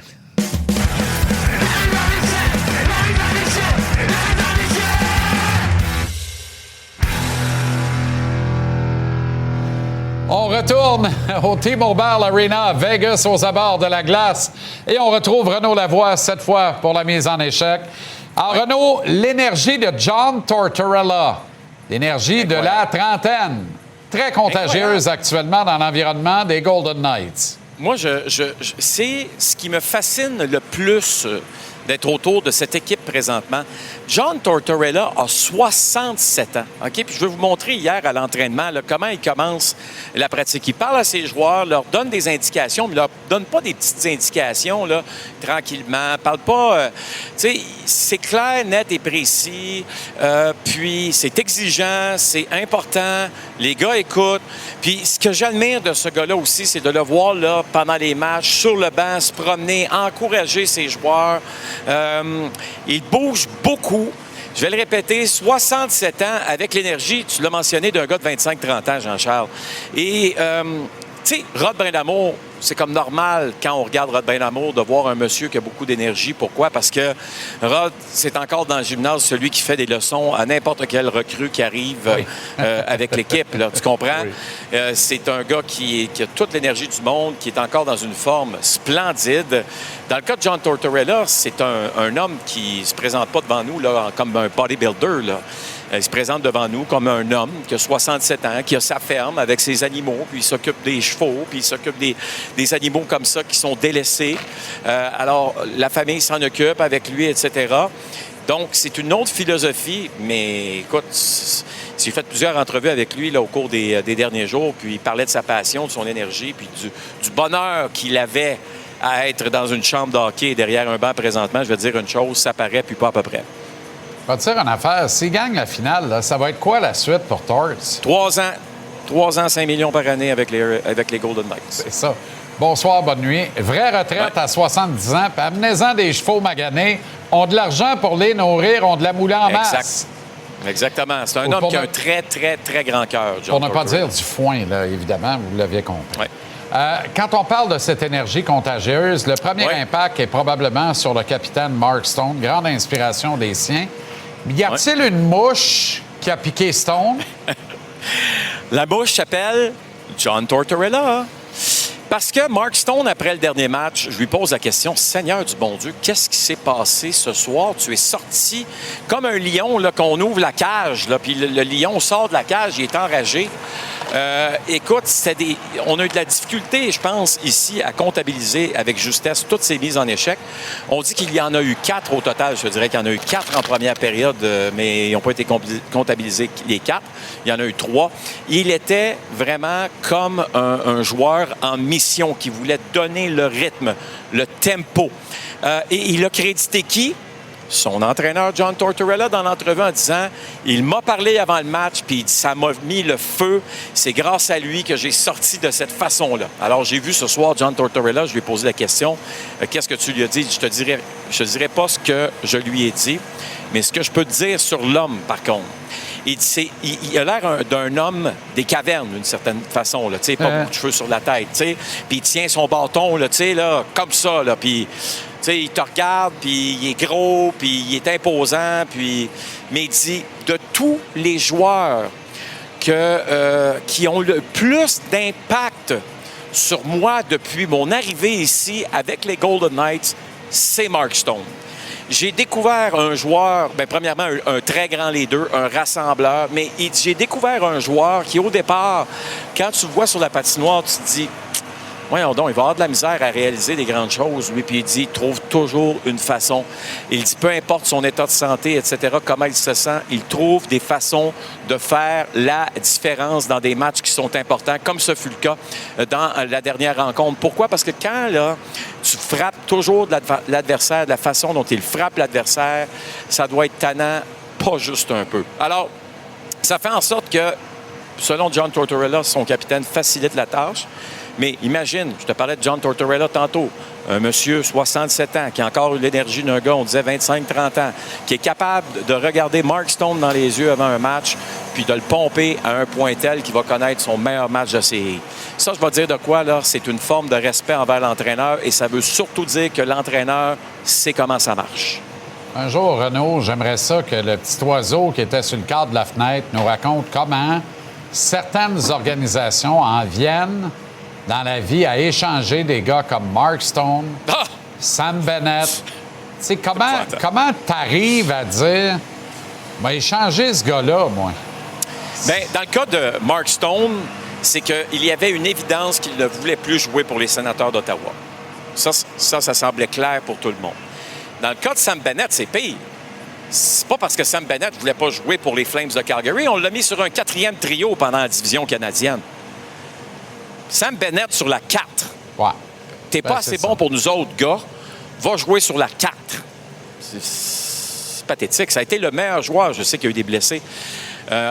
On retourne au T-Mobile Arena à Vegas, aux abords de la glace. Et on retrouve Renaud Lavoie, cette fois, pour la mise en échec. Alors, Renaud, l'énergie de John Tortorella, l'énergie de la trentaine, très contagieuse actuellement dans l'environnement des Golden Knights. Moi, c'est ce qui me fascine le plus d'être autour de cette équipe présentement. John Tortorella a 67 ans. OK? Puis je vais vous montrer hier à l'entraînement là, comment il commence la pratique. Il parle à ses joueurs, leur donne des indications, mais il leur donne pas des petites indications là, tranquillement. Parle pas... tu sais, c'est clair, net et précis. Puis c'est exigeant, c'est important. Les gars écoutent. Puis ce que j'admire de ce gars-là aussi, c'est de le voir là, pendant les matchs, sur le banc, se promener, encourager ses joueurs. Il bouge beaucoup. Je vais le répéter, 67 ans avec l'énergie, tu l'as mentionné, d'un gars de 25-30 ans, Jean-Charles. Et, tu sais, Rod Brind'Amour, c'est comme normal quand on regarde Rod Brind'Amour de voir un monsieur qui a beaucoup d'énergie. Pourquoi? Parce que Rod, c'est encore dans le gymnase celui qui fait des leçons à n'importe quel recrue qui arrive avec l'équipe. Là, tu comprends? Oui. C'est un gars qui a toute l'énergie du monde, qui est encore dans une forme splendide. Dans le cas de John Tortorella, c'est un homme qui se présente pas devant nous là, comme un bodybuilder. Là. Il se présente devant nous comme un homme qui a 67 ans, qui a sa ferme avec ses animaux, puis il s'occupe des chevaux, puis il s'occupe des animaux comme ça qui sont délaissés. Alors, la famille s'en occupe avec lui, etc. Donc, c'est une autre philosophie, mais écoute, j'ai fait plusieurs entrevues avec lui là, au cours des derniers jours, puis il parlait de sa passion, de son énergie, puis du bonheur qu'il avait à être dans une chambre de hockey derrière un banc présentement. Je vais te dire une chose, ça paraît, puis pas à peu près. Je vais te dire une affaire. S'il gagne la finale, là, ça va être quoi la suite pour Torts? 3 ans. 3 ans, 5 millions par année avec les Golden Knights. C'est ça. Bonsoir, bonne nuit. Vraie retraite à 70 ans, puis amenez-en des chevaux maganés, ont de l'argent pour les nourrir, ont de la moulée en masse. Exactement. C'est un homme qui a un très, très, très grand cœur, John Pour ne pas dire du foin, là, évidemment, vous l'aviez compris. Ouais. Quand on parle de cette énergie contagieuse, le premier impact est probablement sur le capitaine Mark Stone, grande inspiration des siens. Y a-t-il une mouche qui a piqué Stone? La mouche s'appelle John Tortorella. Parce que Mark Stone, après le dernier match, je lui pose la question, Seigneur du bon Dieu, qu'est-ce qui s'est passé ce soir? Tu es sorti comme un lion, là, qu'on ouvre la cage, là, puis le lion sort de la cage, il est enragé. Écoute, on a eu de la difficulté, je pense, ici, à comptabiliser avec justesse toutes ces mises en échec. On dit qu'il y en a eu 4 au total. Je dirais qu'il y en a eu 4 en première période, mais ils n'ont pas été comptabilisés les 4. Il y en a eu 3. Il était vraiment comme un joueur en mission qui voulait donner le rythme, le tempo. Et il a crédité qui? Son entraîneur John Tortorella dans l'entrevue en disant « Il m'a parlé avant le match, puis il dit « Ça m'a mis le feu. C'est grâce à lui que j'ai sorti de cette façon-là. » Alors, j'ai vu ce soir John Tortorella, je lui ai posé la question « Qu'est-ce que tu lui as dit? » Je te dirai pas ce que je lui ai dit, mais ce que je peux te dire sur l'homme, par contre. Il a l'air d'un homme des cavernes, d'une certaine façon. Là, pas beaucoup de cheveux sur la tête. Puis il tient son bâton là, comme ça. Là, puis il te regarde, puis il est gros, puis il est imposant. Mais il dit, de tous les joueurs qui ont le plus d'impact sur moi depuis mon arrivée ici avec les Golden Knights, c'est Mark Stone. J'ai découvert un joueur, premièrement, un très grand leader, un rassembleur, mais j'ai découvert un joueur qui, au départ, quand tu le vois sur la patinoire, tu te dis, voyons donc, il va avoir de la misère à réaliser des grandes choses, lui, puis il dit, il trouve toujours une façon. Il dit, peu importe son état de santé, etc., comment il se sent, il trouve des façons de faire la différence dans des matchs qui sont importants, comme ce fut le cas dans la dernière rencontre. Pourquoi? Parce que quand, là, tu frappes toujours de l'adversaire, de la façon dont il frappe l'adversaire, ça doit être tannant, pas juste un peu. Alors, ça fait en sorte que, selon John Tortorella, son capitaine facilite la tâche. Mais imagine, je te parlais de John Tortorella tantôt, un monsieur 67 ans qui a encore eu l'énergie d'un gars, on disait 25-30 ans, qui est capable de regarder Mark Stone dans les yeux avant un match, puis de le pomper à un point tel qu'il va connaître son meilleur match de série. Ça, je vais dire de quoi, là, c'est une forme de respect envers l'entraîneur et ça veut surtout dire que l'entraîneur sait comment ça marche. Un jour, Renaud, j'aimerais ça que le petit oiseau qui était sur le cadre de la fenêtre nous raconte comment certaines organisations en viennent dans la vie à échanger des gars comme Mark Stone, Sam Bennett. Tu sais, comment t'arrives à dire « m'a échangé ce gars-là, moi ». Bien, dans le cas de Mark Stone, c'est qu'il y avait une évidence qu'il ne voulait plus jouer pour les Sénateurs d'Ottawa. Ça semblait clair pour tout le monde. Dans le cas de Sam Bennett, c'est pire. C'est pas parce que Sam Bennett ne voulait pas jouer pour les Flames de Calgary. On l'a mis sur un 4e trio pendant la division canadienne. Sam Bennett sur la 4. Ouais. T'es pas assez bon pour nous autres, gars. Va jouer sur la 4. C'est pathétique. Ça a été le meilleur joueur. Je sais qu'il y a eu des blessés,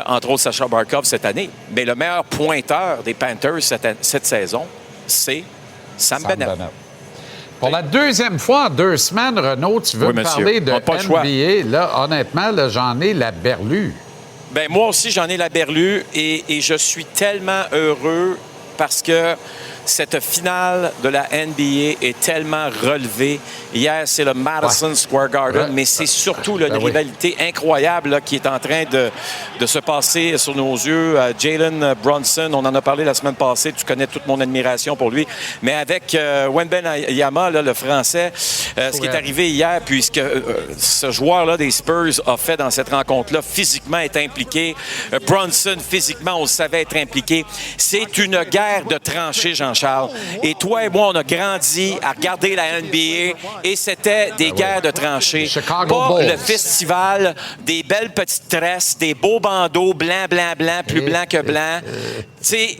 entre autres Sacha Barkov cette année. Mais le meilleur pointeur des Panthers cette saison, c'est Sam Bennett. Pour la deuxième fois en 2 semaines, Renaud, tu veux me parler de NBA. Là, honnêtement, là, j'en ai la berlue. Bien, moi aussi, j'en ai la berlue et je suis tellement heureux parce que cette finale de la NBA est tellement relevée. Hier, c'est le Madison Square Garden, mais c'est surtout une rivalité incroyable là, qui est en train de se passer sur nos yeux. Jalen Brunson, on en a parlé la semaine passée, tu connais toute mon admiration pour lui. Mais avec Wembanyama, là, le Français, ce qui est arrivé hier, puisque ce joueur-là des Spurs a fait dans cette rencontre-là, physiquement est impliqué. Brunson, physiquement, on le savait être impliqué. C'est une guerre de tranchées, Jean-Charles. Et toi et moi, on a grandi à regarder la NBA et c'était des guerres de tranchées. Pas le festival des belles petites tresses, des beaux bandeaux blanc, blanc, blanc, plus blanc que blanc. Tu sais,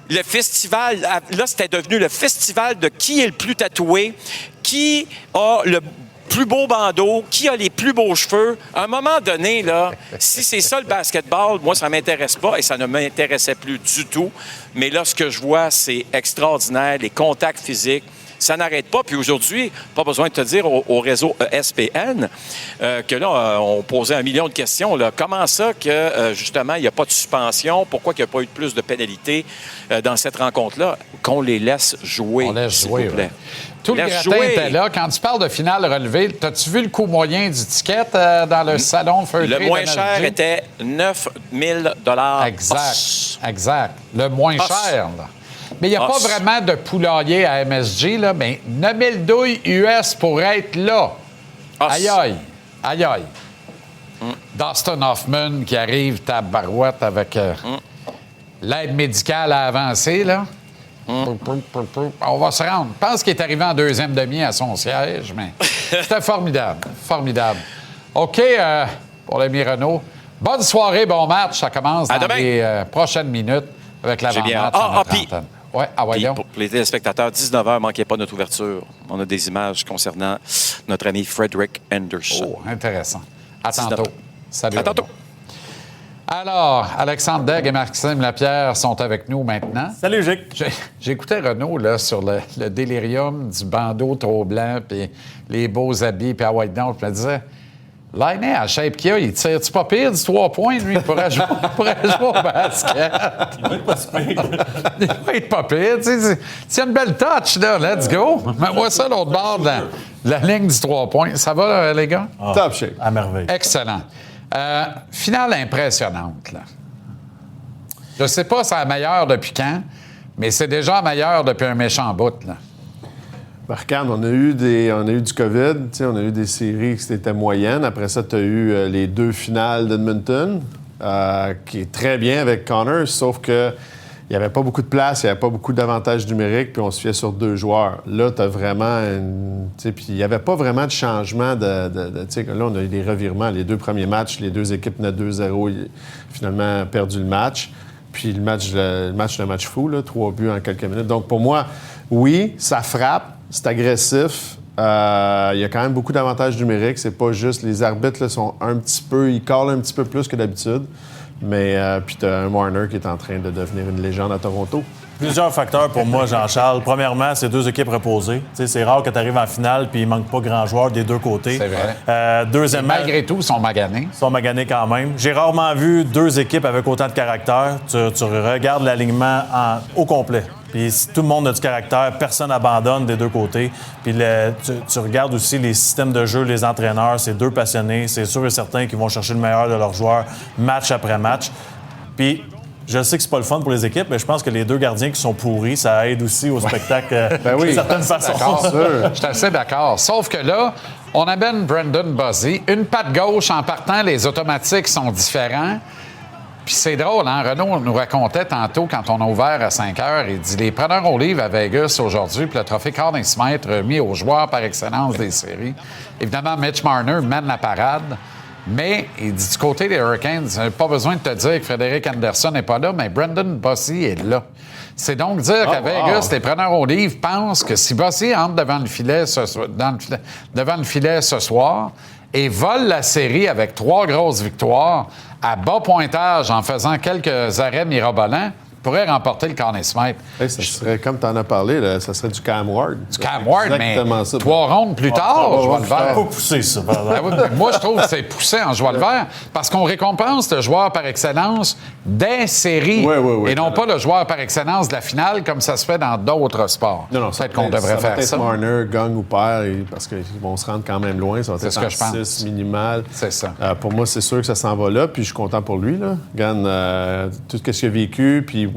le festival, là, c'était devenu le festival de qui est le plus tatoué, qui a le plus beau bandeau, qui a les plus beaux cheveux. À un moment donné, là, si c'est ça le basketball, moi, ça ne m'intéresse pas et ça ne m'intéressait plus du tout. Mais là, ce que je vois, c'est extraordinaire, les contacts physiques. Ça n'arrête pas. Puis aujourd'hui, pas besoin de te dire au réseau ESPN que là, on posait 1 million de questions. Là. Comment ça que, justement, il n'y a pas de suspension? Pourquoi il n'y a pas eu de plus de pénalités dans cette rencontre-là? Qu'on les laisse jouer, s'il vous plaît. Tout le gratin était là. Quand tu parles de finale relevée, t'as-tu vu le coût moyen du ticket dans le salon Feu Le moins cher était 9 000 Exact. Le moins cher, là. Mais il n'y a pas vraiment de poulailler à MSG, là. Mais 9 000 douilles US pour être là. Aïe. Dustin Hoffman qui arrive, tabarouette avec... l'aide médicale a avancé, là. On va se rendre. Je pense qu'il est arrivé en deuxième demi à son siège, mais c'était formidable. Formidable. OK, pour l'ami Renaud. Bonne soirée, bon match. Ça commence dans les prochaines minutes avec l'avant-match. Pour les téléspectateurs, 19h, manquez pas notre ouverture. On a des images concernant notre ami Frederick Anderson. Oh, intéressant. À tantôt. 19h. Salut. À tantôt. Alors, Alexandre Daigle et Maxime Lapierre sont avec nous maintenant. Salut, Gic. J'écoutais Renaud là, sur le délirium du bandeau trop blanc, puis les beaux habits, puis à White Down. Je me disais, Lainé, à shape qu'il a, il tire-tu pas pire du 3 points, lui? Il pourrait jouer au basket. Il va être pas pire. Il va être pas pire. C'est une belle touch, là. Let's go. Mets-moi ça l'autre bord de la ligne du 3 points. Ça va, les gars? Top shape. À merveille. Excellent. Finale impressionnante, là. Je sais pas si c'est la meilleure depuis quand, mais c'est déjà la meilleure depuis un méchant bout, là. Regarde, on a eu du COVID, on a eu des séries qui étaient moyennes. Après ça, tu as eu les 2 finales d'Edmonton, qui est très bien avec Connor, sauf que il n'y avait pas beaucoup de place, il n'y avait pas beaucoup d'avantages numériques, puis on se fiait sur 2 joueurs. Là, tu as vraiment puis il n'y avait pas vraiment de changement là, on a eu des revirements. Les 2 premiers matchs, les 2 équipes venaient 2-0, ils ont finalement perdu le match. Puis le match, un match fou, là, 3 buts en quelques minutes. Donc, pour moi, oui, ça frappe, c'est agressif. Il y a quand même beaucoup d'avantages numériques. C'est pas juste... Les arbitres là, sont un petit peu... Ils callent un petit peu plus que d'habitude. Mais puis tu as un Marner qui est en train de devenir une légende à Toronto. Plusieurs facteurs pour moi, Jean-Charles. Premièrement, c'est 2 équipes reposées. T'sais, c'est rare que tu arrives en finale puis il manque pas grand joueur des 2 côtés. C'est vrai. Deuxièmement, malgré tout, ils sont maganés. Ils sont maganés quand même. J'ai rarement vu 2 équipes avec autant de caractère. Tu regardes l'alignement au complet. Puis si tout le monde a du caractère, personne n'abandonne des 2 côtés. Puis tu regardes aussi les systèmes de jeu, les entraîneurs, c'est 2 passionnés. C'est sûr et certain qu'ils vont chercher le meilleur de leurs joueurs match après match. Puis je sais que c'est pas le fun pour les équipes, mais je pense que les 2 gardiens qui sont pourris, ça aide aussi au spectacle d'une certaine façon. Je suis assez d'accord. Sauf que là, on amène Brendan Buzzy. Une patte gauche en partant, les automatiques sont différents. Puis c'est drôle, hein? Renaud nous racontait tantôt, quand on a ouvert à 5 heures, il dit les preneurs au livre à Vegas aujourd'hui, puis le trophée Conn Smythe remis aux joueurs par excellence des séries. Évidemment, Mitch Marner mène la parade. Mais, il dit du côté des Hurricanes, pas besoin de te dire que Frédéric Anderson n'est pas là, mais Brendan Bossy est là. C'est donc dire qu'à Vegas, les preneurs au livre pensent que si Bossy entre devant le filet ce soir et vole la série avec 3 grosses victoires à bas pointage en faisant quelques arrêts mirobolants, pourrait remporter le Conn Smythe. Hey, ça serait, comme tu en as parlé, là, ça serait du Cam Ward. Du Cam Ward, mais ça. 3 rondes plus tard, je vois le vert. Pas poussé, ça. Moi, je trouve que c'est poussé en jouant le vert parce qu'on récompense le joueur par excellence des séries et non pas le joueur par excellence de la finale comme ça se fait dans d'autres sports. Non, peut-être qu'on devrait faire ça. Marner, gagne ou perd, parce qu'ils vont se rendre quand même loin. Ça va être ce que je pense. 6 minimal. C'est ça. Pour moi, c'est sûr que ça s'en va là, puis je suis content pour lui. Là. Gagne tout ce qu'il a vécu, puis...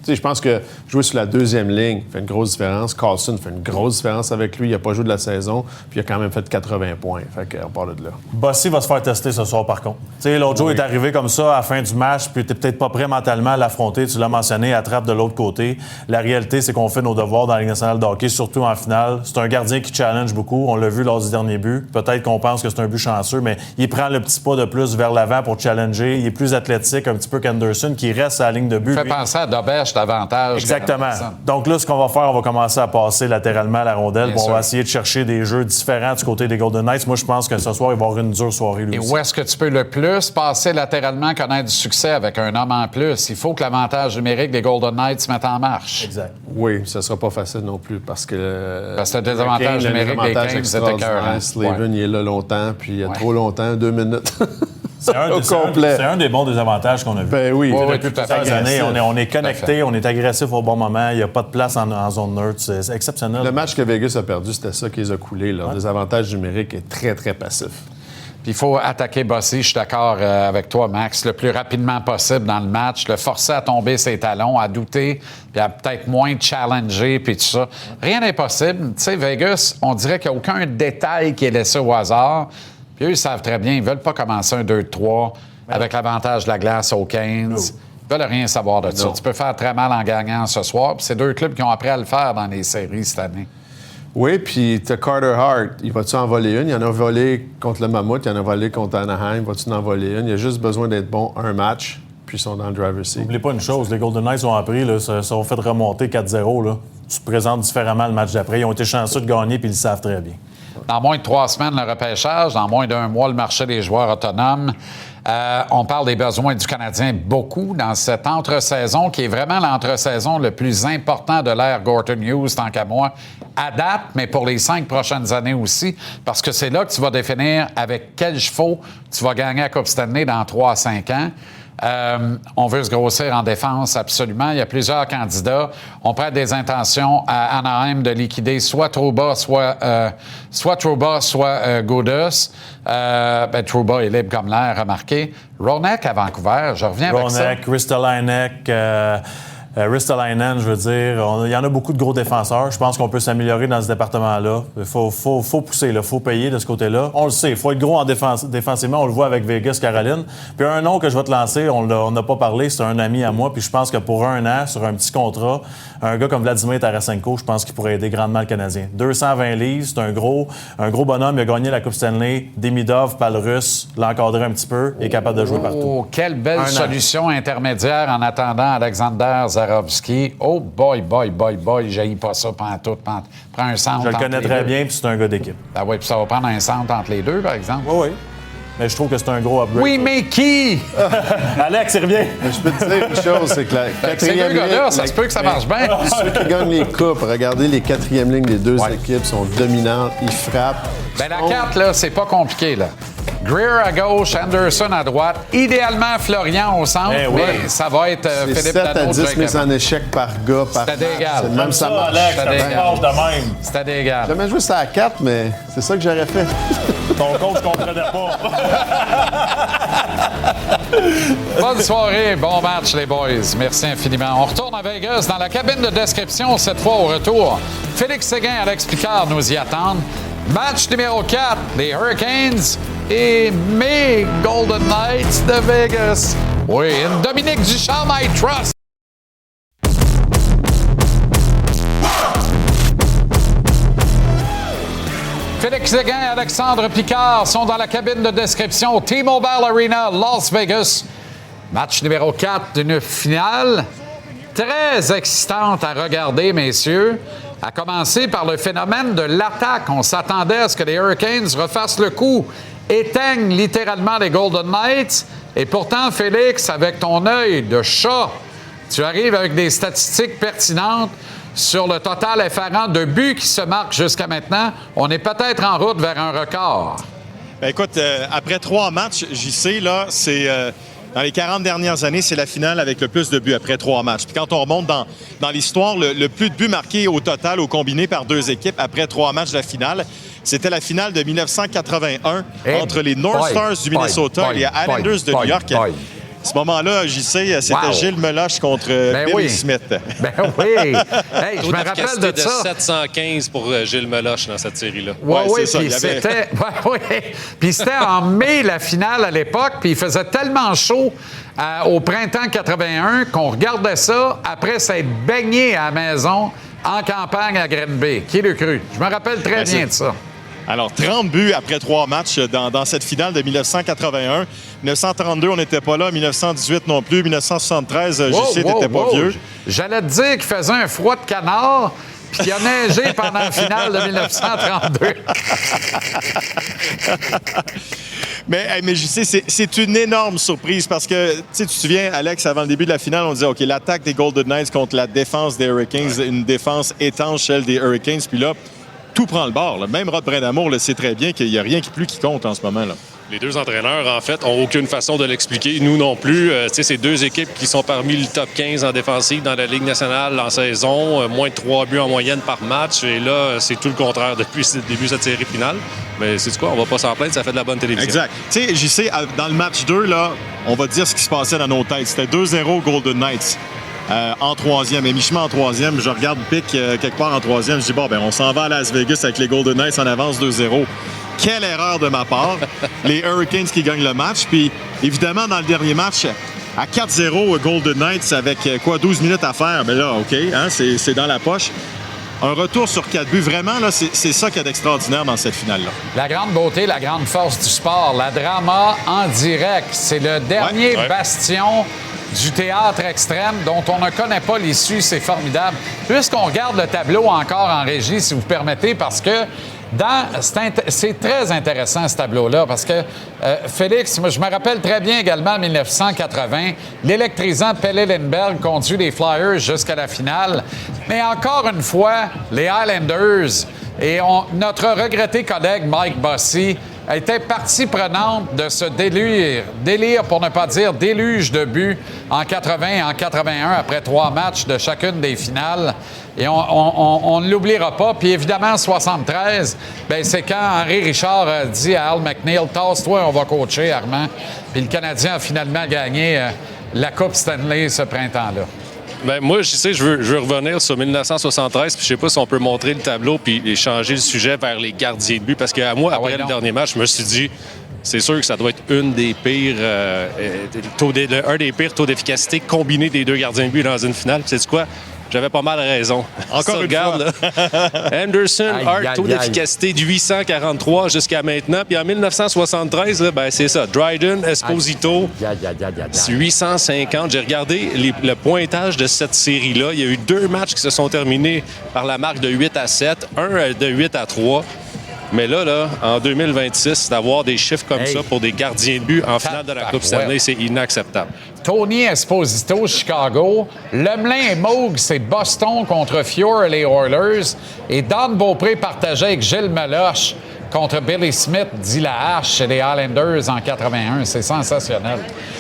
Je pense que jouer sur la 2e ligne fait une grosse différence. Carlson fait une grosse différence avec lui. Il n'a pas joué de la saison, puis il a quand même fait 80 points. Fait qu'on part de là. Bossy va se faire tester ce soir, par contre. L'autre jour, il est arrivé comme ça à la fin du match, puis tu n'es peut-être pas prêt mentalement à l'affronter. Tu l'as mentionné, attrape de l'autre côté. La réalité, c'est qu'on fait nos devoirs dans la Ligue nationale de hockey, surtout en finale. C'est un gardien qui challenge beaucoup. On l'a vu lors du dernier but. Peut-être qu'on pense que c'est un but chanceux, mais il prend le petit pas de plus vers l'avant pour challenger. Il est plus athlétique, un petit peu qu'Anderson, qui reste à la ligne de but. Ça fait penser à Dobesch davantage. Exactement. Donc là, ce qu'on va faire, on va commencer à passer latéralement à la rondelle. On va essayer de chercher des jeux différents du côté des Golden Knights. Moi, je pense que ce soir, il va y avoir une dure soirée, lui Et aussi. où est-ce que tu peux le plus passer latéralement, connaître du succès avec un homme en plus? Il faut que l'avantage numérique des Golden Knights se mette en marche. Exact. Oui, ça ne sera pas facile non plus parce que... Parce que le désavantage numérique des Kings, c'était écœurant. Slaven, il est là longtemps, puis il y a trop longtemps, 2 minutes. C'est un des bons désavantages qu'on a vu. Ben oui. Depuis plusieurs années, on est connecté, on est agressif au bon moment. Il n'y a pas de place en zone neutre. C'est exceptionnel. Le match que Vegas a perdu, c'était ça qui les a coulés. Leur désavantage numérique est très, très passif. Puis il faut attaquer Bossy, je suis d'accord avec toi, Max, le plus rapidement possible dans le match, le forcer à tomber ses talons, à douter, puis à peut-être moins challenger, puis tout ça. Rien n'est possible. Tu sais, Vegas, on dirait qu'il n'y a aucun détail qui est laissé au hasard. Puis eux, ils savent très bien, ils ne veulent pas commencer un 2-3 avec l'avantage de la glace aux Canes. Ils veulent rien savoir de ça. Tu peux faire très mal en gagnant ce soir. Puis c'est 2 clubs qui ont appris à le faire dans les séries cette année. Oui, puis t'as Carter Hart. Il va-tu en voler une? Il en a volé contre le Mammouth, il en a volé contre Anaheim. Va-tu en voler une? Il a juste besoin d'être bon un match, puis ils sont dans le driver's seat. N'oubliez pas une chose, les Golden Knights ont appris, là, ça ont fait remonter 4-0. Là. Tu te présentes différemment le match d'après. Ils ont été chanceux de gagner, puis ils le savent très bien. Dans moins de 3 semaines, le repêchage. Dans moins d'1 mois, le marché des joueurs autonomes. On parle des besoins du Canadien beaucoup dans cette entre-saison, qui est vraiment l'entre-saison le plus important de l'ère Gorton Hughes, tant qu'à moi, à date, mais pour les 5 prochaines années aussi, parce que c'est là que tu vas définir avec quels chevaux tu vas gagner la Coupe Stanley dans 3 à 5 ans. On veut se grossir en défense, absolument. Il y a plusieurs candidats. On prête des intentions à Anaheim de liquider soit Trouba, soit Goudas. Trouba est libre comme l'air, remarqué. Ronek à Vancouver, je reviens avec ça. Ronek, Ristolainen, Ristolainen, je veux dire, il y en a beaucoup de gros défenseurs. Je pense qu'on peut s'améliorer dans ce département-là. Il faut pousser, il faut payer de ce côté-là. On le sait, il faut être gros en défensivement. On le voit avec Vegas, Caroline. Puis un nom que je vais te lancer, on n'a pas parlé, c'est un ami à moi. Puis je pense que pour 1 an, sur un petit contrat, un gars comme Vladimir Tarasenko, je pense qu'il pourrait aider grandement le Canadien. 220 livres, c'est un gros bonhomme. Il a gagné la Coupe Stanley. Demidov, Palrus, l'encadrer un petit peu, il est capable de jouer partout. Oh, quelle belle solution intermédiaire en attendant Alexander Zarovski. Oh boy, j'haïs pas ça pantoute. Prends un centre. Je le connais très bien, puis c'est un gars d'équipe. Ben oui, puis ça va prendre un centre entre les deux, par exemple. Oui. Mais je trouve que c'est un gros upgrade. Oui, mais qui? Alex, il revient. Mais je peux te dire une chose, c'est que la quatrième ligne... Ces 2 gars-là, ça se peut que ça marche bien. Ceux qui gagnent les coupes, regardez, les 4e lignes des 2 équipes sont dominantes, ils frappent. Ben la carte, là, c'est pas compliqué, là. Greer à gauche, Anderson à droite, idéalement Florian au centre, mais ça va être c'est Philippe 7 Danault. à 10 mises en échec par gars, par match. C'était égal. C'est même ça marche. Alex, de même. C'était égal. J'ai jamais joué ça à 4, mais c'est ça que j'aurais fait. Ton coach ne comprenait pas. Bonne soirée, bon match les boys. Merci infiniment. On retourne à Vegas dans la cabine de description, cette fois au retour. Félix Séguin, Alex Picard nous y attendent. Match numéro 4, les Hurricanes et mes Golden Knights de Vegas. Oui, une Dominique Ducharme, I trust. Félix Séguin et Alexandre Picard sont dans la cabine de description T-Mobile Arena, Las Vegas. Match numéro 4 d'une finale très excitante à regarder, messieurs. À commencer par le phénomène de l'attaque. On s'attendait à ce que les Hurricanes refassent le coup, éteignent littéralement les Golden Knights. Et pourtant, Félix, avec ton œil de chat, tu arrives avec des statistiques pertinentes sur le total effarant de buts qui se marquent jusqu'à maintenant. On est peut-être en route vers un record. Bien, écoute, après 3 matchs, JC, là, c'est... Dans les 40 dernières années, c'est la finale avec le plus de buts après 3 matchs. Puis quand on remonte dans l'histoire, le plus de buts marqués au total, au combiné par 2 équipes après 3 matchs de la finale, c'était la finale de 1981 entre les North Stars du Minnesota et les Islanders de New York. À ce moment-là, JC, c'était Gilles Meloche contre Billy Smith. Ben oui! Hey, je me rappelle de ça. 715 pour Gilles Meloche dans cette série-là. Oui, puis c'était... Puis c'était en mai, la finale, à l'époque, puis il faisait tellement chaud au printemps 81 qu'on regardait ça après s'être baigné à la maison en campagne à Granby. Qui l'a cru? Je me rappelle très bien de ça. Alors, 30 buts après 3 matchs dans cette finale de 1981. 1932, on n'était pas là. 1918 non plus. 1973, JC n'était pas vieux. J'allais te dire qu'il faisait un froid de canard, puis qu'il a neigé pendant la finale de 1932. Mais JC, c'est une énorme surprise parce que, tu te souviens, Alex, avant le début de la finale, on disait, OK, l'attaque des Golden Knights contre la défense des Hurricanes, une défense étanche, celle des Hurricanes. Puis là, tout prend le bord. Là. Même Rod Brindamour le sait très bien qu'il n'y a rien qui compte en ce moment. Là. Les 2 entraîneurs, en fait, n'ont aucune façon de l'expliquer. Nous non plus. C'est 2 équipes qui sont parmi le top 15 en défensive dans la Ligue nationale en saison. Moins de 3 buts en moyenne par match. Et là, c'est tout le contraire depuis le début de cette série finale. Mais c'est quoi? On va pas s'en plaindre. Ça fait de la bonne télévision. Exact. Tu sais, j'y sais, dans le match 2, là, on va dire ce qui se passait dans nos têtes. C'était 2-0 Golden Knights. En 3e. Et mi-chemin en 3e, je regarde Pic quelque part en 3e. Je dis, bon, ben on s'en va à Las Vegas avec les Golden Knights en avance 2-0. Quelle erreur de ma part. Les Hurricanes qui gagnent le match. Puis, évidemment, dans le dernier match, À 4-0, Golden Knights avec 12 minutes à faire? Ben là, OK, hein, c'est dans la poche. Un retour sur 4 buts, vraiment, là, c'est ça qu'il y a d'extraordinaire dans cette finale-là. La grande beauté, la grande force du sport, la drama en direct. C'est le dernier bastion du théâtre extrême dont on ne connaît pas l'issue. C'est formidable. Puisqu'on regarde le tableau encore en régie, si vous permettez, parce que c'est très intéressant, ce tableau-là, parce que, Félix, moi, je me rappelle très bien également en 1980, l'électrisant Pelle Lindbergh conduit les Flyers jusqu'à la finale. Mais encore une fois, les Islanders et notre regretté collègue Mike Bossy était partie prenante de ce délire, pour ne pas dire déluge de buts en 80 et en 81 après 3 matchs de chacune des finales. Et on ne l'oubliera pas. Puis évidemment, en 73, ben, c'est quand Henri Richard a dit à Al McNeil, « Tasse-toi, on va coacher, Armand. » Puis le Canadien a finalement gagné la Coupe Stanley ce printemps-là. Ben moi, je veux revenir sur 1973, puis je sais pas si on peut montrer le tableau puis changer le sujet vers les gardiens de but, parce qu'à moi, après le dernier match, je me suis dit, c'est sûr que ça doit être un des pires taux d'efficacité combiné des deux gardiens de but dans une finale. Puis sais-tu quoi? J'avais pas mal raison. Encore une fois. Là. Anderson, Hart, taux d'efficacité de 843 jusqu'à maintenant. Puis en 1973, là, ben, c'est ça. Dryden, Esposito, 850. J'ai regardé le pointage de cette série-là. Il y a eu 2 matchs qui se sont terminés par la marque de 8-7, un de 8-3. Mais là, en 2026, d'avoir des chiffres comme ça pour des gardiens de but en finale de la Coupe Stanley, c'est inacceptable. Tony Esposito, Chicago. Lemelin et Moog, c'est Boston contre Fuhr et les Oilers. Et Don Beaupré partageait avec Gilles Meloche contre Billy Smith, dit la hache, chez les Islanders en 81. C'est sensationnel.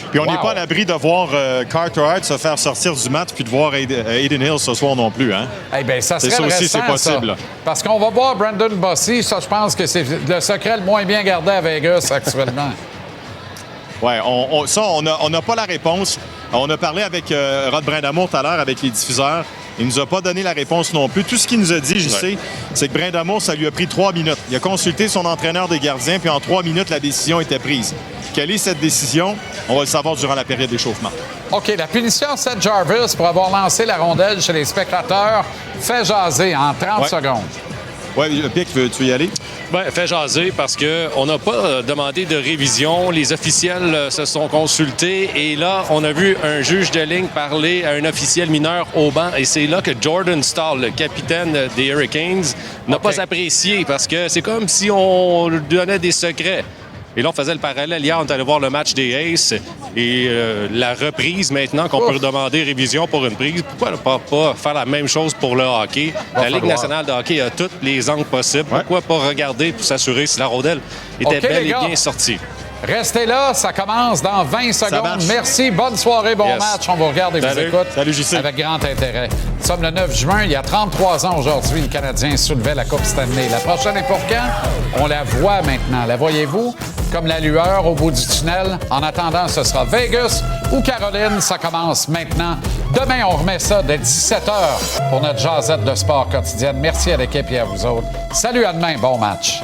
Puis on n'est pas à l'abri de voir Carter Hart se faire sortir du match puis de voir Aiden Hill ce soir non plus. Hein? Eh bien, ça serait ça aussi, récent, c'est possible. Ça. Parce qu'on va voir Brandon Bossy. Ça, je pense que c'est le secret le moins bien gardé à Vegas actuellement. Oui, on n'a pas la réponse. On a parlé avec Rod Brindamour tout à l'heure, avec les diffuseurs. Il nous a pas donné la réponse non plus. Tout ce qu'il nous a dit, je sais, c'est que Brindamour, ça lui a pris 3 minutes. Il a consulté son entraîneur des gardiens, puis en 3 minutes, la décision était prise. Quelle est cette décision? On va le savoir durant la période d'échauffement. OK, la punition Seth Jarvis pour avoir lancé la rondelle chez les spectateurs fait jaser en 30 secondes. Oui, Pic, veux-tu y aller? Bien, fait jaser parce qu'on n'a pas demandé de révision. Les officiels se sont consultés et là, on a vu un juge de ligne parler à un officiel mineur au banc et c'est là que Jordan Stahl, le capitaine des Hurricanes, n'a pas apprécié parce que c'est comme si on lui donnait des secrets. Et là, on faisait le parallèle. Hier, on est allé voir le match des Aces et la reprise maintenant qu'on peut demander révision pour une prise. Pourquoi ne pas faire la même chose pour le hockey? La Ligue nationale de hockey a tous les angles possibles. Pourquoi pas regarder pour s'assurer si la rondelle était bel et bien sortie? Restez là, ça commence dans 20 secondes. Merci, bonne soirée, bon match. On vous regarde et vous écoute avec grand intérêt. Nous sommes le 9 juin, il y a 33 ans aujourd'hui, le Canadien soulevait la Coupe Stanley. La prochaine est pour quand? On la voit maintenant. La voyez-vous? Comme la lueur au bout du tunnel. En attendant, ce sera Vegas ou Caroline. Ça commence maintenant. Demain, on remet ça dès 17h pour notre jasette de sport quotidienne. Merci à l'équipe et à vous autres. Salut, à demain. Bon match.